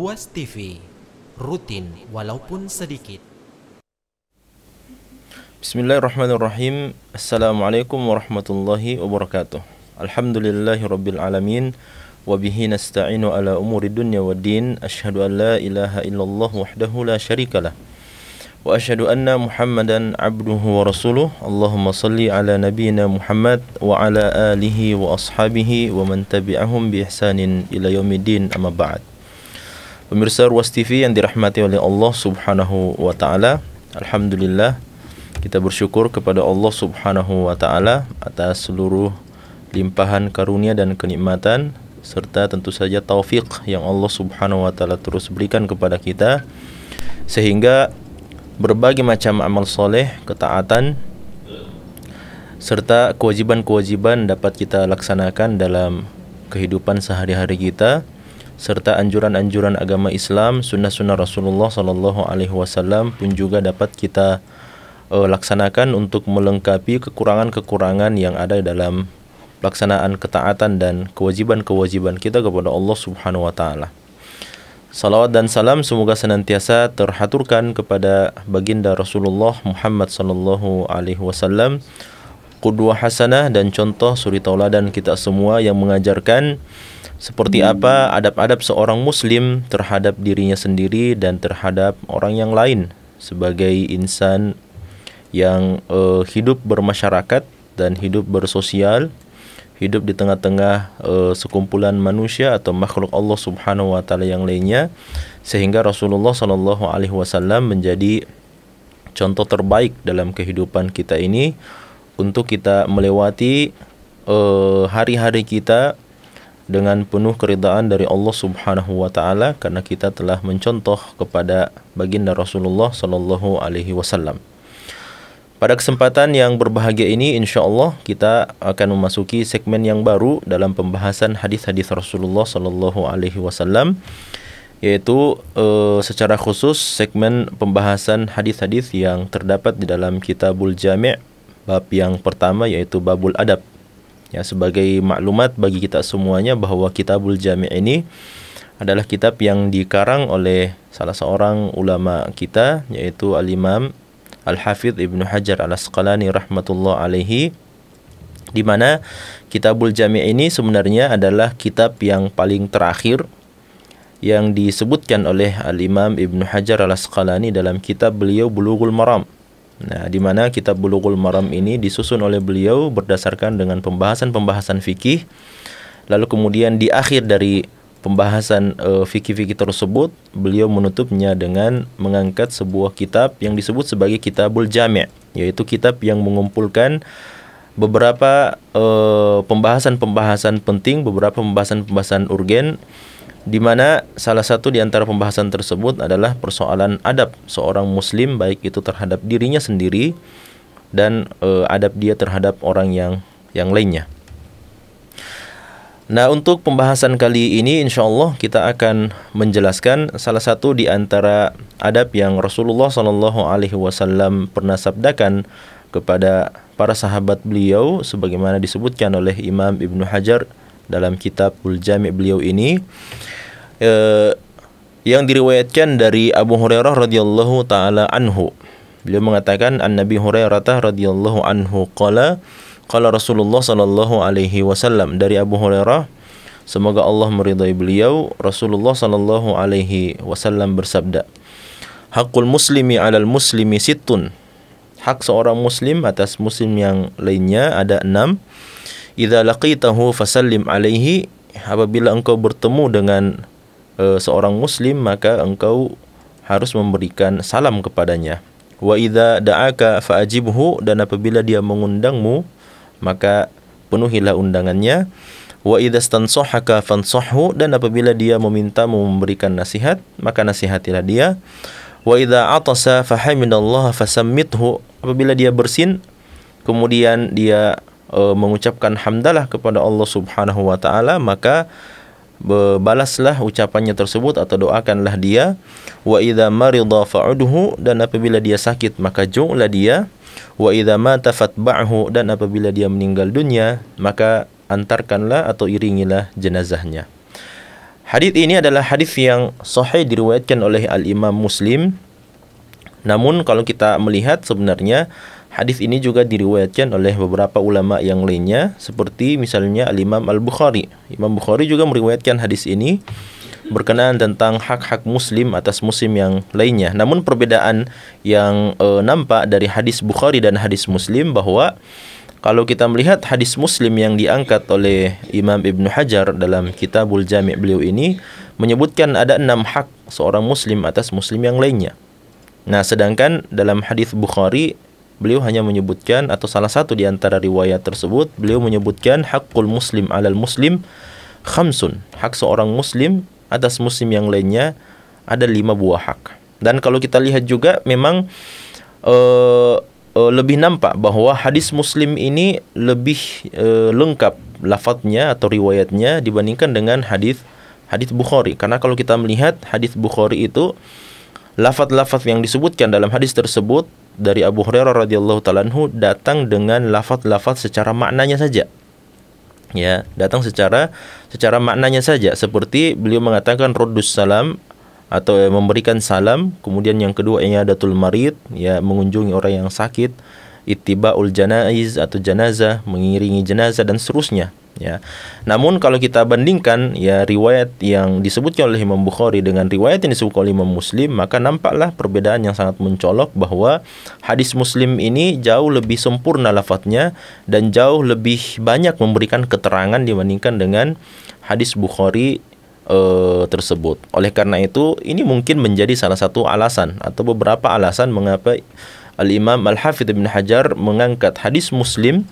Ruas TV, rutin walaupun sedikit. Bismillahirrahmanirrahim. Assalamualaikum warahmatullahi wabarakatuh. Alhamdulillahirabbil alamin wa bihi nasta'inu ala umuri dunya waddin. Asyhadu an la ilaha illallah wahdahu la syarikalah wa asyhadu anna Muhammadan abduhu wa rasuluh. Allahumma salli ala nabiyyina Muhammad wa ala alihi wa ashabihi wa man tabi'ahum bi ihsanin ila yaumiddin, amma ba'd. Pemirsa Ruas TV yang dirahmati oleh Allah Subhanahu wa taala, alhamdulillah kita bersyukur kepada Allah Subhanahu wa taala atas seluruh limpahan karunia dan kenikmatan serta tentu saja taufik yang Allah Subhanahu wa taala terus berikan kepada kita sehingga berbagai macam amal soleh, ketaatan serta kewajiban-kewajiban dapat kita laksanakan dalam kehidupan sehari-hari kita, serta anjuran-anjuran agama Islam, sunnah-sunnah Rasulullah SAW pun juga dapat kita laksanakan untuk melengkapi kekurangan-kekurangan yang ada dalam pelaksanaan ketaatan dan kewajiban-kewajiban kita kepada Allah Subhanahu wa taala. Salawat dan salam semoga senantiasa terhaturkan kepada baginda Rasulullah Muhammad SAW, qudwah hasanah dan contoh suri tauladan kita semua yang mengajarkan seperti apa adab-adab seorang muslim terhadap dirinya sendiri dan terhadap orang yang lain sebagai insan yang hidup bermasyarakat dan hidup bersosial, hidup di tengah-tengah sekumpulan manusia atau makhluk Allah Subhanahu wa taala yang lainnya, sehingga Rasulullah SAW menjadi contoh terbaik dalam kehidupan kita ini untuk kita melewati hari-hari kita dengan penuh keridaan dari Allah Subhanahu wa taala karena kita telah mencontoh kepada baginda Rasulullah SAW. Pada kesempatan yang berbahagia ini, insyaallah kita akan memasuki segmen yang baru dalam pembahasan hadis-hadis Rasulullah SAW, yaitu secara khusus segmen pembahasan hadis-hadis yang terdapat di dalam Kitabul Jami', bab yang pertama yaitu babul adab. Ya, sebagai maklumat bagi kita semuanya bahwa Kitabul Jami' ini adalah kitab yang dikarang oleh salah seorang ulama kita, yaitu Al-Imam Al-Hafidh Ibnu Hajar Al-Asqalani rahmatullah alaihi, di mana Kitabul Jami' ini sebenarnya adalah kitab yang paling terakhir yang disebutkan oleh Al-Imam Ibnu Hajar Al-Asqalani dalam kitab beliau Bulughul Maram. Nah, di mana kitab Bulughul Maram ini disusun oleh beliau berdasarkan dengan pembahasan-pembahasan fikih. Lalu kemudian di akhir dari pembahasan fikih-fikih tersebut, beliau menutupnya dengan mengangkat sebuah kitab yang disebut sebagai Kitabul Jami', yaitu kitab yang mengumpulkan beberapa pembahasan-pembahasan penting, beberapa pembahasan-pembahasan urgen, di mana salah satu di antara pembahasan tersebut adalah persoalan adab seorang muslim, baik itu terhadap dirinya sendiri dan adab dia terhadap orang yang lainnya. Nah, untuk pembahasan kali ini insyaallah kita akan menjelaskan salah satu di antara adab yang Rasulullah SAW pernah sabdakan kepada para sahabat beliau sebagaimana disebutkan oleh Imam Ibnu Hajar dalam Kitabul Jami' beliau ini, yang diriwayatkan dari Abu Hurairah radhiyallahu taala anhu. Beliau mengatakan, An-Nabi Hurairah radhiyallahu anhu qala Rasulullah sallallahu alaihi wasallam. Dari Abu Hurairah, semoga Allah meridai beliau, Rasulullah sallallahu alaihi wasallam bersabda, Haqqul muslimi 'alal muslimi sittun. Hak seorang muslim atas muslim yang lainnya ada 6. Idza laqitahu fasallim alaihi, apabila engkau bertemu dengan seorang muslim maka engkau harus memberikan salam kepadanya. Wa idza da'aka fa'ajibhu, dan apabila dia mengundangmu maka penuhilah undangannya. Wa idza stansahaka fansahhu, dan apabila dia memintamu memberikan nasihat maka nasihatilah dia. Wa idza atasa fahamidallaha fasammithu, apabila dia bersin kemudian dia mengucapkan hamdalah kepada Allah Subhanahu wa taala maka balaslah ucapannya tersebut atau doakanlah dia. Wa idza marida fa'udhu, dan apabila dia sakit maka junglah dia. Wa idza mata fatba'hu, dan apabila dia meninggal dunia maka antarkanlah atau iringilah jenazahnya. Hadis ini adalah hadis yang sahih diriwayatkan oleh Al-Imam Muslim. Namun kalau kita melihat sebenarnya hadis ini juga diriwayatkan oleh beberapa ulama yang lainnya, seperti misalnya Al-Imam Al-Bukhari. Imam Bukhari juga meriwayatkan hadis ini berkenaan tentang hak-hak muslim atas muslim yang lainnya. Namun perbedaan yang nampak dari hadis Bukhari dan hadis Muslim bahwa kalau kita melihat hadis Muslim yang diangkat oleh Imam Ibnu Hajar dalam Kitabul Jami' beliau ini menyebutkan ada 6 hak seorang muslim atas muslim yang lainnya. Nah, sedangkan dalam hadis Bukhari beliau hanya menyebutkan, atau salah satu di antara riwayat tersebut beliau menyebutkan haqqul muslim 'alal muslim khamsun. Hak seorang muslim atas muslim yang lainnya ada 5 buah hak. Dan kalau kita lihat juga memang lebih nampak bahwa hadis Muslim ini lebih lengkap lafadznya atau riwayatnya dibandingkan dengan hadis Bukhari. Karena kalau kita melihat hadis Bukhari itu, lafaz-lafaz yang disebutkan dalam hadis tersebut dari Abu Hurairah radhiyallahu ta'ala anhu datang dengan lafaz-lafaz secara maknanya saja. Ya, datang secara maknanya saja, seperti beliau mengatakan raddus salam, atau memberikan salam. Kemudian yang kedua i'adatul marid, ya, mengunjungi orang yang sakit, ittiba'ul janaiz atau jenazah, mengiringi jenazah, dan seterusnya, ya. Namun kalau kita bandingkan ya riwayat yang disebutkan oleh Imam Bukhari dengan riwayat yang disebutkan oleh Imam Muslim, maka nampaklah perbedaan yang sangat mencolok bahwa hadis Muslim ini jauh lebih sempurna lafadznya dan jauh lebih banyak memberikan keterangan dibandingkan dengan hadis Bukhari tersebut. Oleh karena itu, ini mungkin menjadi salah satu alasan atau beberapa alasan mengapa Al-Imam Al-Hafidz Ibn Hajar mengangkat hadis Muslim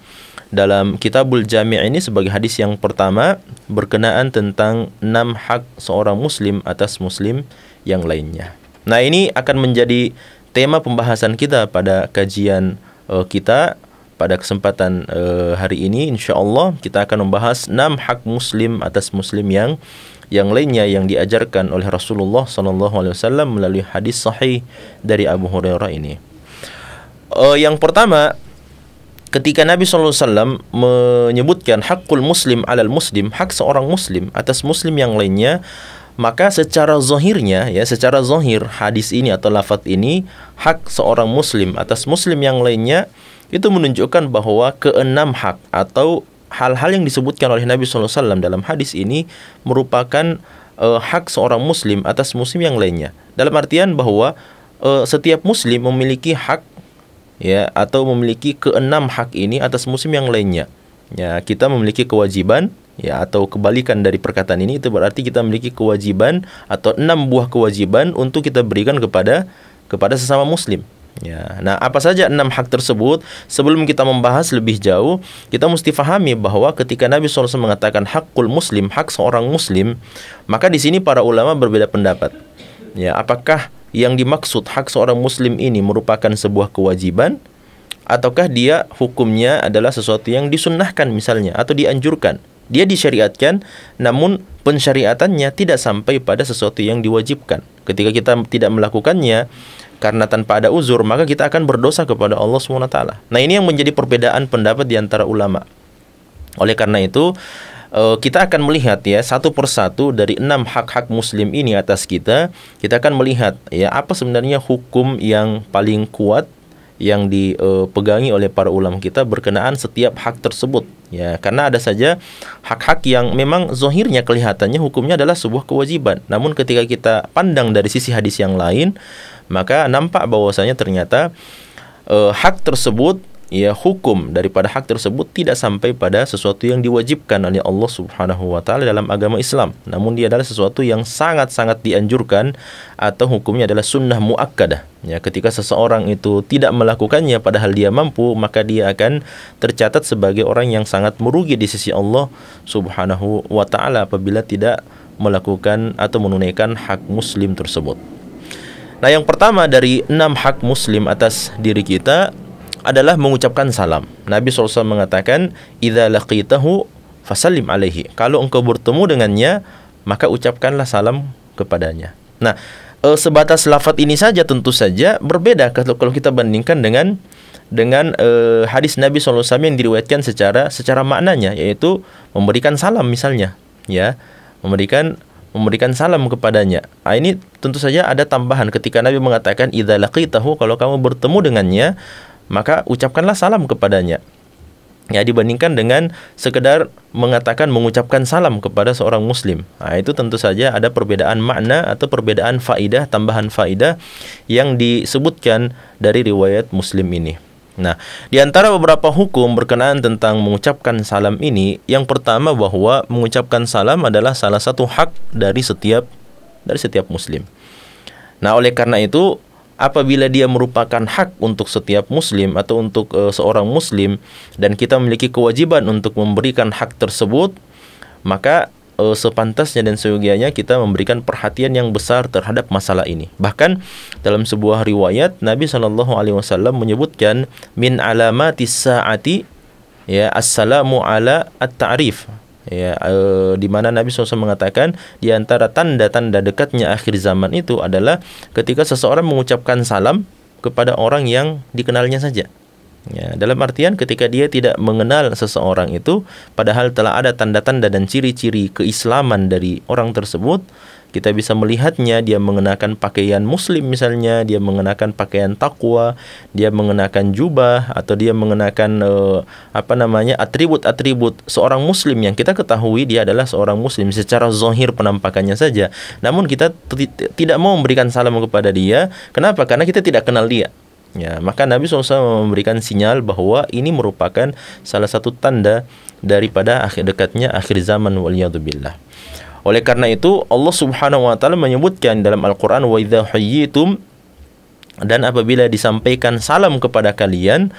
dalam Kitabul Jami' ini sebagai hadis yang pertama berkenaan tentang 6 hak seorang muslim atas muslim yang lainnya. Nah, ini akan menjadi tema pembahasan kita pada kajian kita pada kesempatan hari ini. Insyaallah kita akan membahas 6 hak muslim atas muslim yang lainnya yang diajarkan oleh Rasulullah SAW melalui hadis sahih dari Abu Hurairah ini. Yang pertama, ketika Nabi SAW menyebutkan hakul muslim 'alal muslim, hak seorang muslim atas muslim yang lainnya, maka secara zahirnya, ya, secara zahir hadis ini atau lafaz ini, hak seorang muslim atas muslim yang lainnya, itu menunjukkan bahwa keenam hak atau hal-hal yang disebutkan oleh Nabi SAW dalam hadis ini merupakan hak seorang muslim atas muslim yang lainnya. Dalam artian bahwa setiap muslim memiliki hak, ya, atau memiliki keenam hak ini atas muslim yang lainnya. Ya, kita memiliki kewajiban, ya, atau kebalikan dari perkataan ini, itu berarti kita memiliki kewajiban atau 6 buah kewajiban untuk kita berikan kepada sesama muslim. Ya, nah, apa saja 6 hak tersebut? Sebelum kita membahas lebih jauh, kita mesti fahami bahwa ketika Nabi SAW mengatakan hakul muslim, hak seorang muslim, maka di sini para ulama berbeda pendapat. Ya, apakah yang dimaksud hak seorang muslim ini merupakan sebuah kewajiban, ataukah dia hukumnya adalah sesuatu yang disunnahkan misalnya, atau dianjurkan? Dia disyariatkan, namun pensyariatannya tidak sampai pada sesuatu yang diwajibkan. Ketika kita tidak melakukannya karena tanpa ada uzur, maka kita akan berdosa kepada Allah SWT. Nah, ini yang menjadi perbedaan pendapat di antara ulama. Oleh karena itu, kita akan melihat, ya, satu persatu dari 6 hak-hak muslim ini atas kita akan melihat, ya, apa sebenarnya hukum yang paling kuat yang dipegangi oleh para ulama kita berkenaan setiap hak tersebut, ya, karena ada saja hak-hak yang memang zahirnya kelihatannya hukumnya adalah sebuah kewajiban, namun ketika kita pandang dari sisi hadis yang lain, maka nampak bahwasanya ternyata hak tersebut, ya, hukum daripada hak tersebut tidak sampai pada sesuatu yang diwajibkan oleh Allah Subhanahu wa taala dalam agama Islam. Namun dia adalah sesuatu yang sangat-sangat dianjurkan atau hukumnya adalah sunnah muakkadah. Ya, ketika seseorang itu tidak melakukannya padahal dia mampu, maka dia akan tercatat sebagai orang yang sangat merugi di sisi Allah Subhanahu wa taala apabila tidak melakukan atau menunaikan hak muslim tersebut. Nah, yang pertama dari 6 hak muslim atas diri kita adalah mengucapkan salam. Nabi SAW mengatakan, "Idza laqitahu fasallim alaihi." Kalau engkau bertemu dengannya, maka ucapkanlah salam kepadanya. Nah, sebatas lafaz ini saja tentu saja berbeda kalau kita bandingkan dengan hadis Nabi SAW yang diriwayatkan secara maknanya, yaitu memberikan salam misalnya, ya, memberikan memberikan salam kepadanya. Ini tentu saja ada tambahan ketika Nabi mengatakan idza laqitahu, kalau kamu bertemu dengannya maka ucapkanlah salam kepadanya. Ya, dibandingkan dengan sekedar mengucapkan salam kepada seorang muslim. Itu tentu saja ada perbedaan makna atau perbedaan faidah, tambahan faidah yang disebutkan dari riwayat Muslim ini. Nah, di antara beberapa hukum berkenaan tentang mengucapkan salam ini, yang pertama bahwa mengucapkan salam adalah salah satu hak dari setiap muslim. Nah, oleh karena itu apabila dia merupakan hak untuk setiap muslim atau untuk seorang muslim dan kita memiliki kewajiban untuk memberikan hak tersebut, maka sepantasnya dan seyogianya kita memberikan perhatian yang besar terhadap masalah ini. Bahkan dalam sebuah riwayat Nabi SAW menyebutkan min alamatis saati, ya, assalamu ala at-ta'rif. Ya, di mana Nabi SAW mengatakan di antara tanda-tanda dekatnya akhir zaman itu adalah ketika seseorang mengucapkan salam kepada orang yang dikenalnya saja. Ya, dalam artian ketika dia tidak mengenal seseorang itu, padahal telah ada tanda-tanda dan ciri-ciri keislaman dari orang tersebut, kita bisa melihatnya dia mengenakan pakaian muslim misalnya, dia mengenakan pakaian takwa, dia mengenakan jubah, atau dia mengenakan atribut-atribut seorang muslim yang kita ketahui dia adalah seorang muslim secara zahir penampakannya saja. Namun kita tidak mau memberikan salam kepada dia. Kenapa? Karena kita tidak kenal dia. Ya, maka Nabi SAW memberikan sinyal bahwa ini merupakan salah satu tanda daripada dekatnya akhir zaman, waliyadzubillah. Oleh karena itu Allah Subhanahu wa taala menyebutkan dalam Al-Qur'an wa idza hayyitum, dan apabila disampaikan salam kepada kalian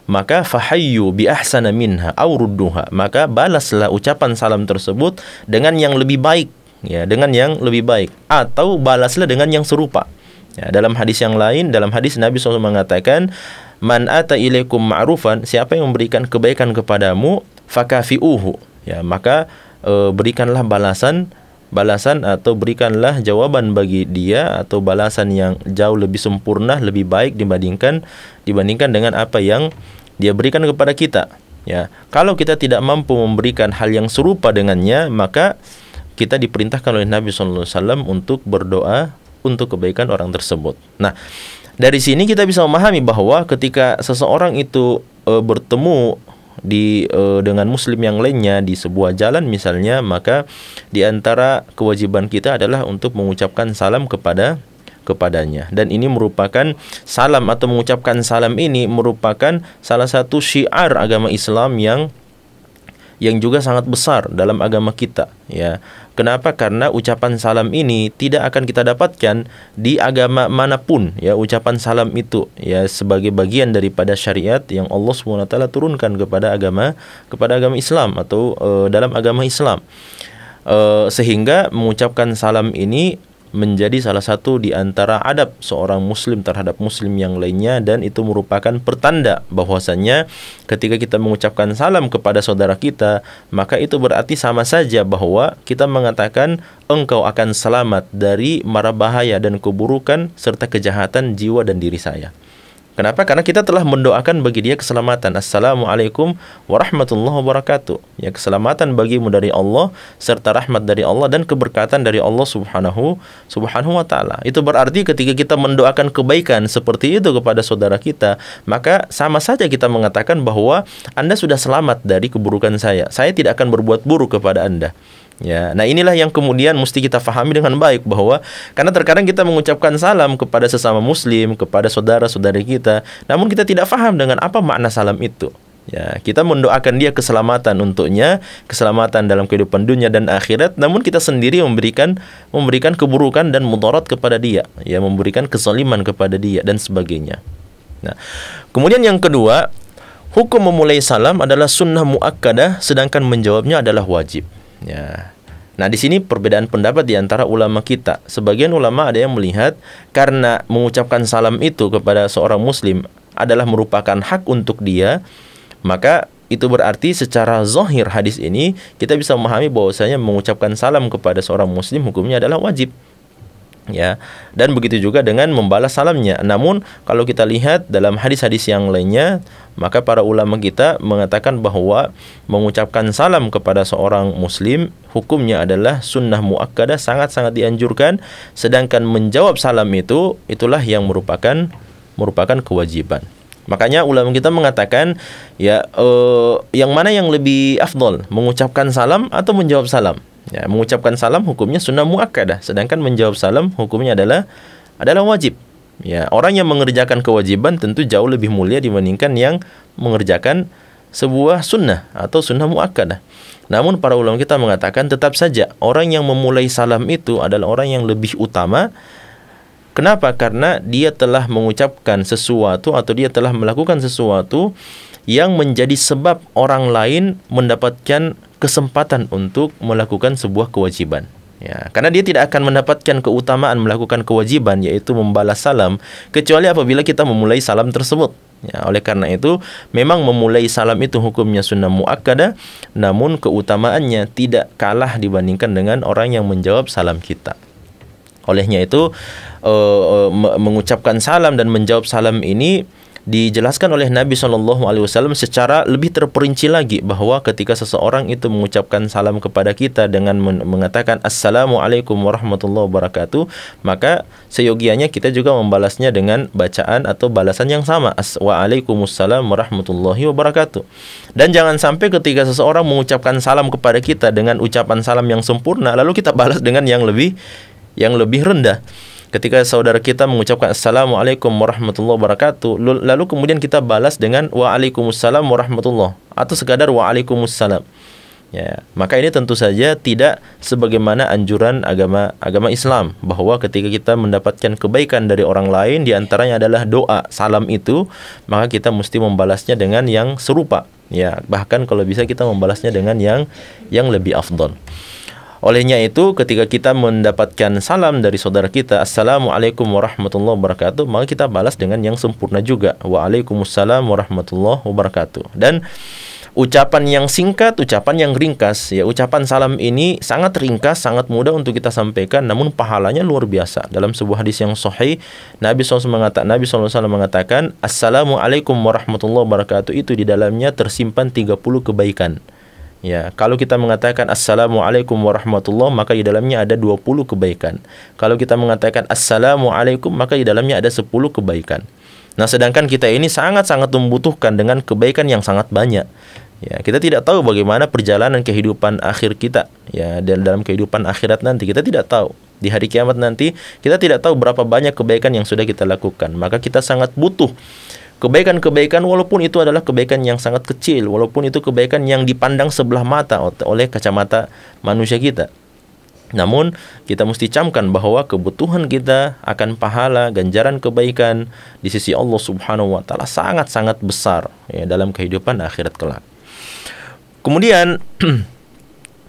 maka fahayyu bi ahsana minha aw rudduha, maka balaslah ucapan salam tersebut dengan yang lebih baik, ya, dengan yang lebih baik, atau balaslah dengan yang serupa. Ya, dalam hadis yang lain, dalam hadis Nabi SAW mengatakan man ata ilaikum ma'rufan, siapa yang memberikan kebaikan kepadamu fakafi'uhu, ya, maka berikanlah balasan atau berikanlah jawaban bagi dia, atau balasan yang jauh lebih sempurna, lebih baik dibandingkan dengan apa yang dia berikan kepada kita. Ya, kalau kita tidak mampu memberikan hal yang serupa dengannya, maka kita diperintahkan oleh Nabi SAW untuk berdoa untuk kebaikan orang tersebut. Nah, dari sini kita bisa memahami bahwa ketika seseorang itu bertemu dengan muslim yang lainnya di sebuah jalan misalnya, maka di antara kewajiban kita adalah untuk mengucapkan salam kepadanya. Dan ini merupakan salam atau mengucapkan salam ini merupakan salah satu syiar agama Islam yang juga sangat besar dalam agama kita, ya. Kenapa? Karena ucapan salam ini tidak akan kita dapatkan di agama manapun, ya. Ucapan salam itu, ya, sebagai bagian daripada syariat yang Allah SWT turunkan kepada agama Islam atau dalam agama Islam. Sehingga mengucapkan salam ini menjadi salah satu di antara adab seorang muslim terhadap muslim yang lainnya, dan itu merupakan pertanda bahwasannya ketika kita mengucapkan salam kepada saudara kita, maka itu berarti sama saja bahwa kita mengatakan engkau akan selamat dari mara bahaya dan keburukan serta kejahatan jiwa dan diri saya. Kenapa? Karena kita telah mendoakan bagi dia keselamatan. Assalamualaikum warahmatullahi wabarakatuh. Ya, keselamatan bagimu dari Allah serta rahmat dari Allah dan keberkatan dari Allah subhanahu wa ta'ala. Itu berarti ketika kita mendoakan kebaikan seperti itu kepada saudara kita, maka sama saja kita mengatakan bahwa Anda sudah selamat dari keburukan saya. Saya tidak akan berbuat buruk kepada Anda. Ya, nah inilah yang kemudian mesti kita fahami dengan baik, bahwa karena terkadang kita mengucapkan salam kepada sesama muslim, kepada saudara-saudari kita, namun kita tidak faham dengan apa makna salam itu. Ya, kita mendoakan dia keselamatan untuknya, keselamatan dalam kehidupan dunia dan akhirat, namun kita sendiri memberikan keburukan dan mudarat kepada dia, ya, memberikan kezaliman kepada dia dan sebagainya. Nah, kemudian yang kedua, hukum memulai salam adalah sunnah muakkadah, sedangkan menjawabnya adalah wajib. Ya. Nah, di sini perbedaan pendapat di antara ulama kita. Sebagian ulama ada yang melihat karena mengucapkan salam itu kepada seorang muslim adalah merupakan hak untuk dia, maka itu berarti secara zahir hadis ini kita bisa memahami bahwasanya mengucapkan salam kepada seorang muslim hukumnya adalah wajib. Ya, dan begitu juga dengan membalas salamnya. Namun kalau kita lihat dalam hadis-hadis yang lainnya, maka para ulama kita mengatakan bahwa mengucapkan salam kepada seorang muslim hukumnya adalah sunnah muakkadah, sangat-sangat dianjurkan, sedangkan menjawab salam itulah yang merupakan kewajiban. Makanya ulama kita mengatakan yang mana yang lebih afdol, mengucapkan salam atau menjawab salam? Ya, mengucapkan salam hukumnya sunnah muakkadah, sedangkan menjawab salam hukumnya adalah wajib. Ya, orang yang mengerjakan kewajiban tentu jauh lebih mulia dibandingkan yang mengerjakan sebuah sunnah atau sunnah muakkadah. Namun para ulama kita mengatakan tetap saja orang yang memulai salam itu adalah orang yang lebih utama. Kenapa? Karena dia telah mengucapkan sesuatu atau dia telah melakukan sesuatu yang menjadi sebab orang lain mendapatkan kesempatan untuk melakukan sebuah kewajiban. Ya, karena dia tidak akan mendapatkan keutamaan melakukan kewajiban, yaitu membalas salam, kecuali apabila kita memulai salam tersebut. Ya, oleh karena itu, memang memulai salam itu hukumnya sunnah muakkadah, namun keutamaannya tidak kalah dibandingkan dengan orang yang menjawab salam kita. Olehnya itu, mengucapkan salam dan menjawab salam ini dijelaskan oleh Nabi SAW secara lebih terperinci lagi, bahwa ketika seseorang itu mengucapkan salam kepada kita dengan mengatakan Assalamualaikum warahmatullahi wabarakatuh, maka seyogianya kita juga membalasnya dengan bacaan atau balasan yang sama, Waalaikumsalam warahmatullahi wabarakatuh. Dan jangan sampai ketika seseorang mengucapkan salam kepada kita dengan ucapan salam yang sempurna, lalu kita balas dengan yang lebih rendah. Ketika saudara kita mengucapkan Assalamualaikum warahmatullahi wabarakatuh, lalu kemudian kita balas dengan Waalaikumsalam warahmatullahi, atau sekadar Waalaikumsalam. Ya, maka ini tentu saja tidak sebagaimana anjuran agama Islam, bahwa ketika kita mendapatkan kebaikan dari orang lain, diantaranya adalah doa salam itu, maka kita mesti membalasnya dengan yang serupa. Ya, bahkan kalau bisa kita membalasnya dengan yang lebih afdal. Olehnya itu, ketika kita mendapatkan salam dari saudara kita, Assalamualaikum warahmatullahi wabarakatuh, maka kita balas dengan yang sempurna juga, Waalaikumsalam warahmatullahi wabarakatuh. Dan ucapan yang singkat, ucapan yang ringkas, ya, ucapan salam ini sangat ringkas, sangat mudah untuk kita sampaikan, namun pahalanya luar biasa. Dalam sebuah hadis yang sahih, Nabi SAW mengatakan, Assalamualaikum warahmatullahi wabarakatuh, itu di dalamnya tersimpan 30 kebaikan. Ya, kalau kita mengatakan Assalamualaikum warahmatullahi, maka di dalamnya ada 20 kebaikan. Kalau kita mengatakan Assalamualaikum, maka di dalamnya ada 10 kebaikan. Nah, sedangkan kita ini sangat-sangat membutuhkan dengan kebaikan yang sangat banyak. Ya, kita tidak tahu bagaimana perjalanan kehidupan akhir kita. Ya, dalam kehidupan akhirat nanti kita tidak tahu. Di hari kiamat nanti kita tidak tahu berapa banyak kebaikan yang sudah kita lakukan. Maka kita sangat butuh kebaikan-kebaikan, walaupun itu adalah kebaikan yang sangat kecil, walaupun itu kebaikan yang dipandang sebelah mata oleh kacamata manusia kita. Namun kita mesti camkan bahwa kebutuhan kita akan pahala, ganjaran kebaikan di sisi Allah Subhanahu wa taala sangat-sangat besar, ya, dalam kehidupan akhirat kelak. Kemudian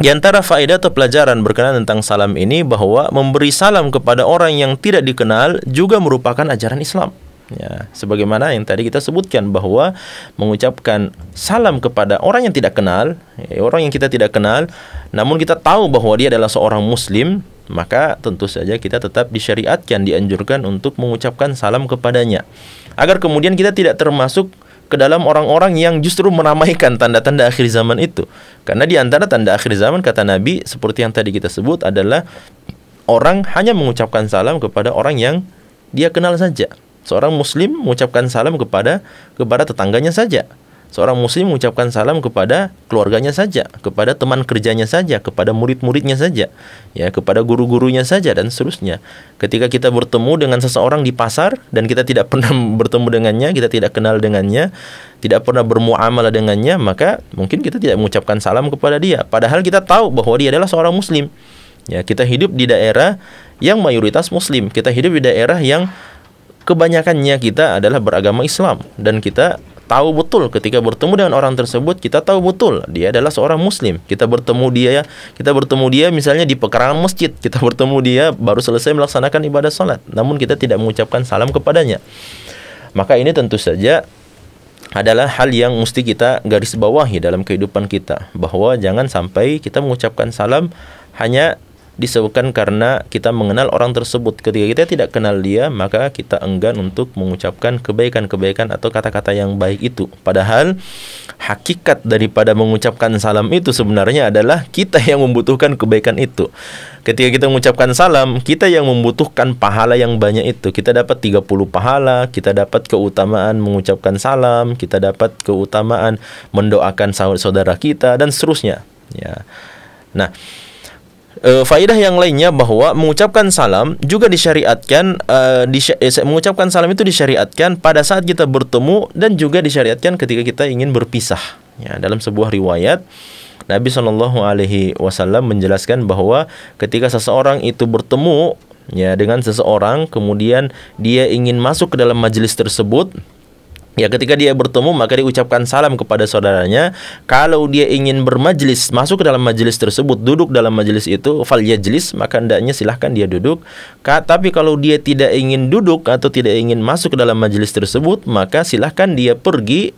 di antara faedah atau pelajaran berkenaan tentang salam ini, bahwa memberi salam kepada orang yang tidak dikenal juga merupakan ajaran Islam. Ya, sebagaimana yang tadi kita sebutkan, bahwa mengucapkan salam kepada orang yang tidak kenal, orang yang kita tidak kenal, namun kita tahu bahwa dia adalah seorang muslim, maka tentu saja kita tetap disyariatkan, dianjurkan untuk mengucapkan salam kepadanya, agar kemudian kita tidak termasuk ke dalam orang-orang yang justru meramaikan tanda-tanda akhir zaman itu. Karena di antara tanda akhir zaman, kata Nabi, seperti yang tadi kita sebut, adalah orang hanya mengucapkan salam kepada orang yang dia kenal saja. Seorang muslim mengucapkan salam kepada tetangganya saja. Seorang muslim mengucapkan salam kepada keluarganya saja, kepada teman kerjanya saja, kepada murid-muridnya saja, ya, kepada guru-gurunya saja, dan seterusnya. Ketika kita bertemu dengan seseorang di pasar dan kita tidak pernah bertemu dengannya, kita tidak kenal dengannya, tidak pernah bermuamalah dengannya, maka mungkin kita tidak mengucapkan salam kepada dia, padahal kita tahu bahwa dia adalah seorang muslim. Ya, kita hidup di daerah yang mayoritas muslim, kita hidup di daerah yang kebanyakannya kita adalah beragama Islam, dan kita tahu betul ketika bertemu dengan orang tersebut, kita tahu betul dia adalah seorang muslim. Kita bertemu dia misalnya di pekarangan masjid, kita bertemu dia baru selesai melaksanakan ibadah salat, namun kita tidak mengucapkan salam kepadanya. Maka ini tentu saja adalah hal yang mesti kita garis bawahi dalam kehidupan kita, bahwa jangan sampai kita mengucapkan salam hanya disebabkan karena kita mengenal orang tersebut. Ketika kita tidak kenal dia, maka kita enggan untuk mengucapkan kebaikan-kebaikan atau kata-kata yang baik itu. Padahal hakikat daripada mengucapkan salam itu sebenarnya adalah kita yang membutuhkan kebaikan itu. Ketika kita mengucapkan salam, kita yang membutuhkan pahala yang banyak itu. Kita dapat 30 pahala, kita dapat keutamaan mengucapkan salam, kita dapat keutamaan mendoakan saudara kita, dan seterusnya. Ya. Nah, faedah yang lainnya bahwa mengucapkan salam juga disyariatkan, mengucapkan salam itu disyariatkan pada saat kita bertemu dan juga disyariatkan ketika kita ingin berpisah. Ya, dalam sebuah riwayat Nabi SAW menjelaskan bahwa ketika seseorang itu bertemu ya dengan seseorang, kemudian dia ingin masuk ke dalam majelis tersebut, ya ketika dia bertemu maka diucapkan salam kepada saudaranya. Kalau dia ingin bermajlis, masuk ke dalam majelis tersebut, duduk dalam majelis itu, fal yajlis, maka hendaknya silahkan dia duduk. Tapi kalau dia tidak ingin duduk atau tidak ingin masuk ke dalam majelis tersebut, maka silahkan dia pergi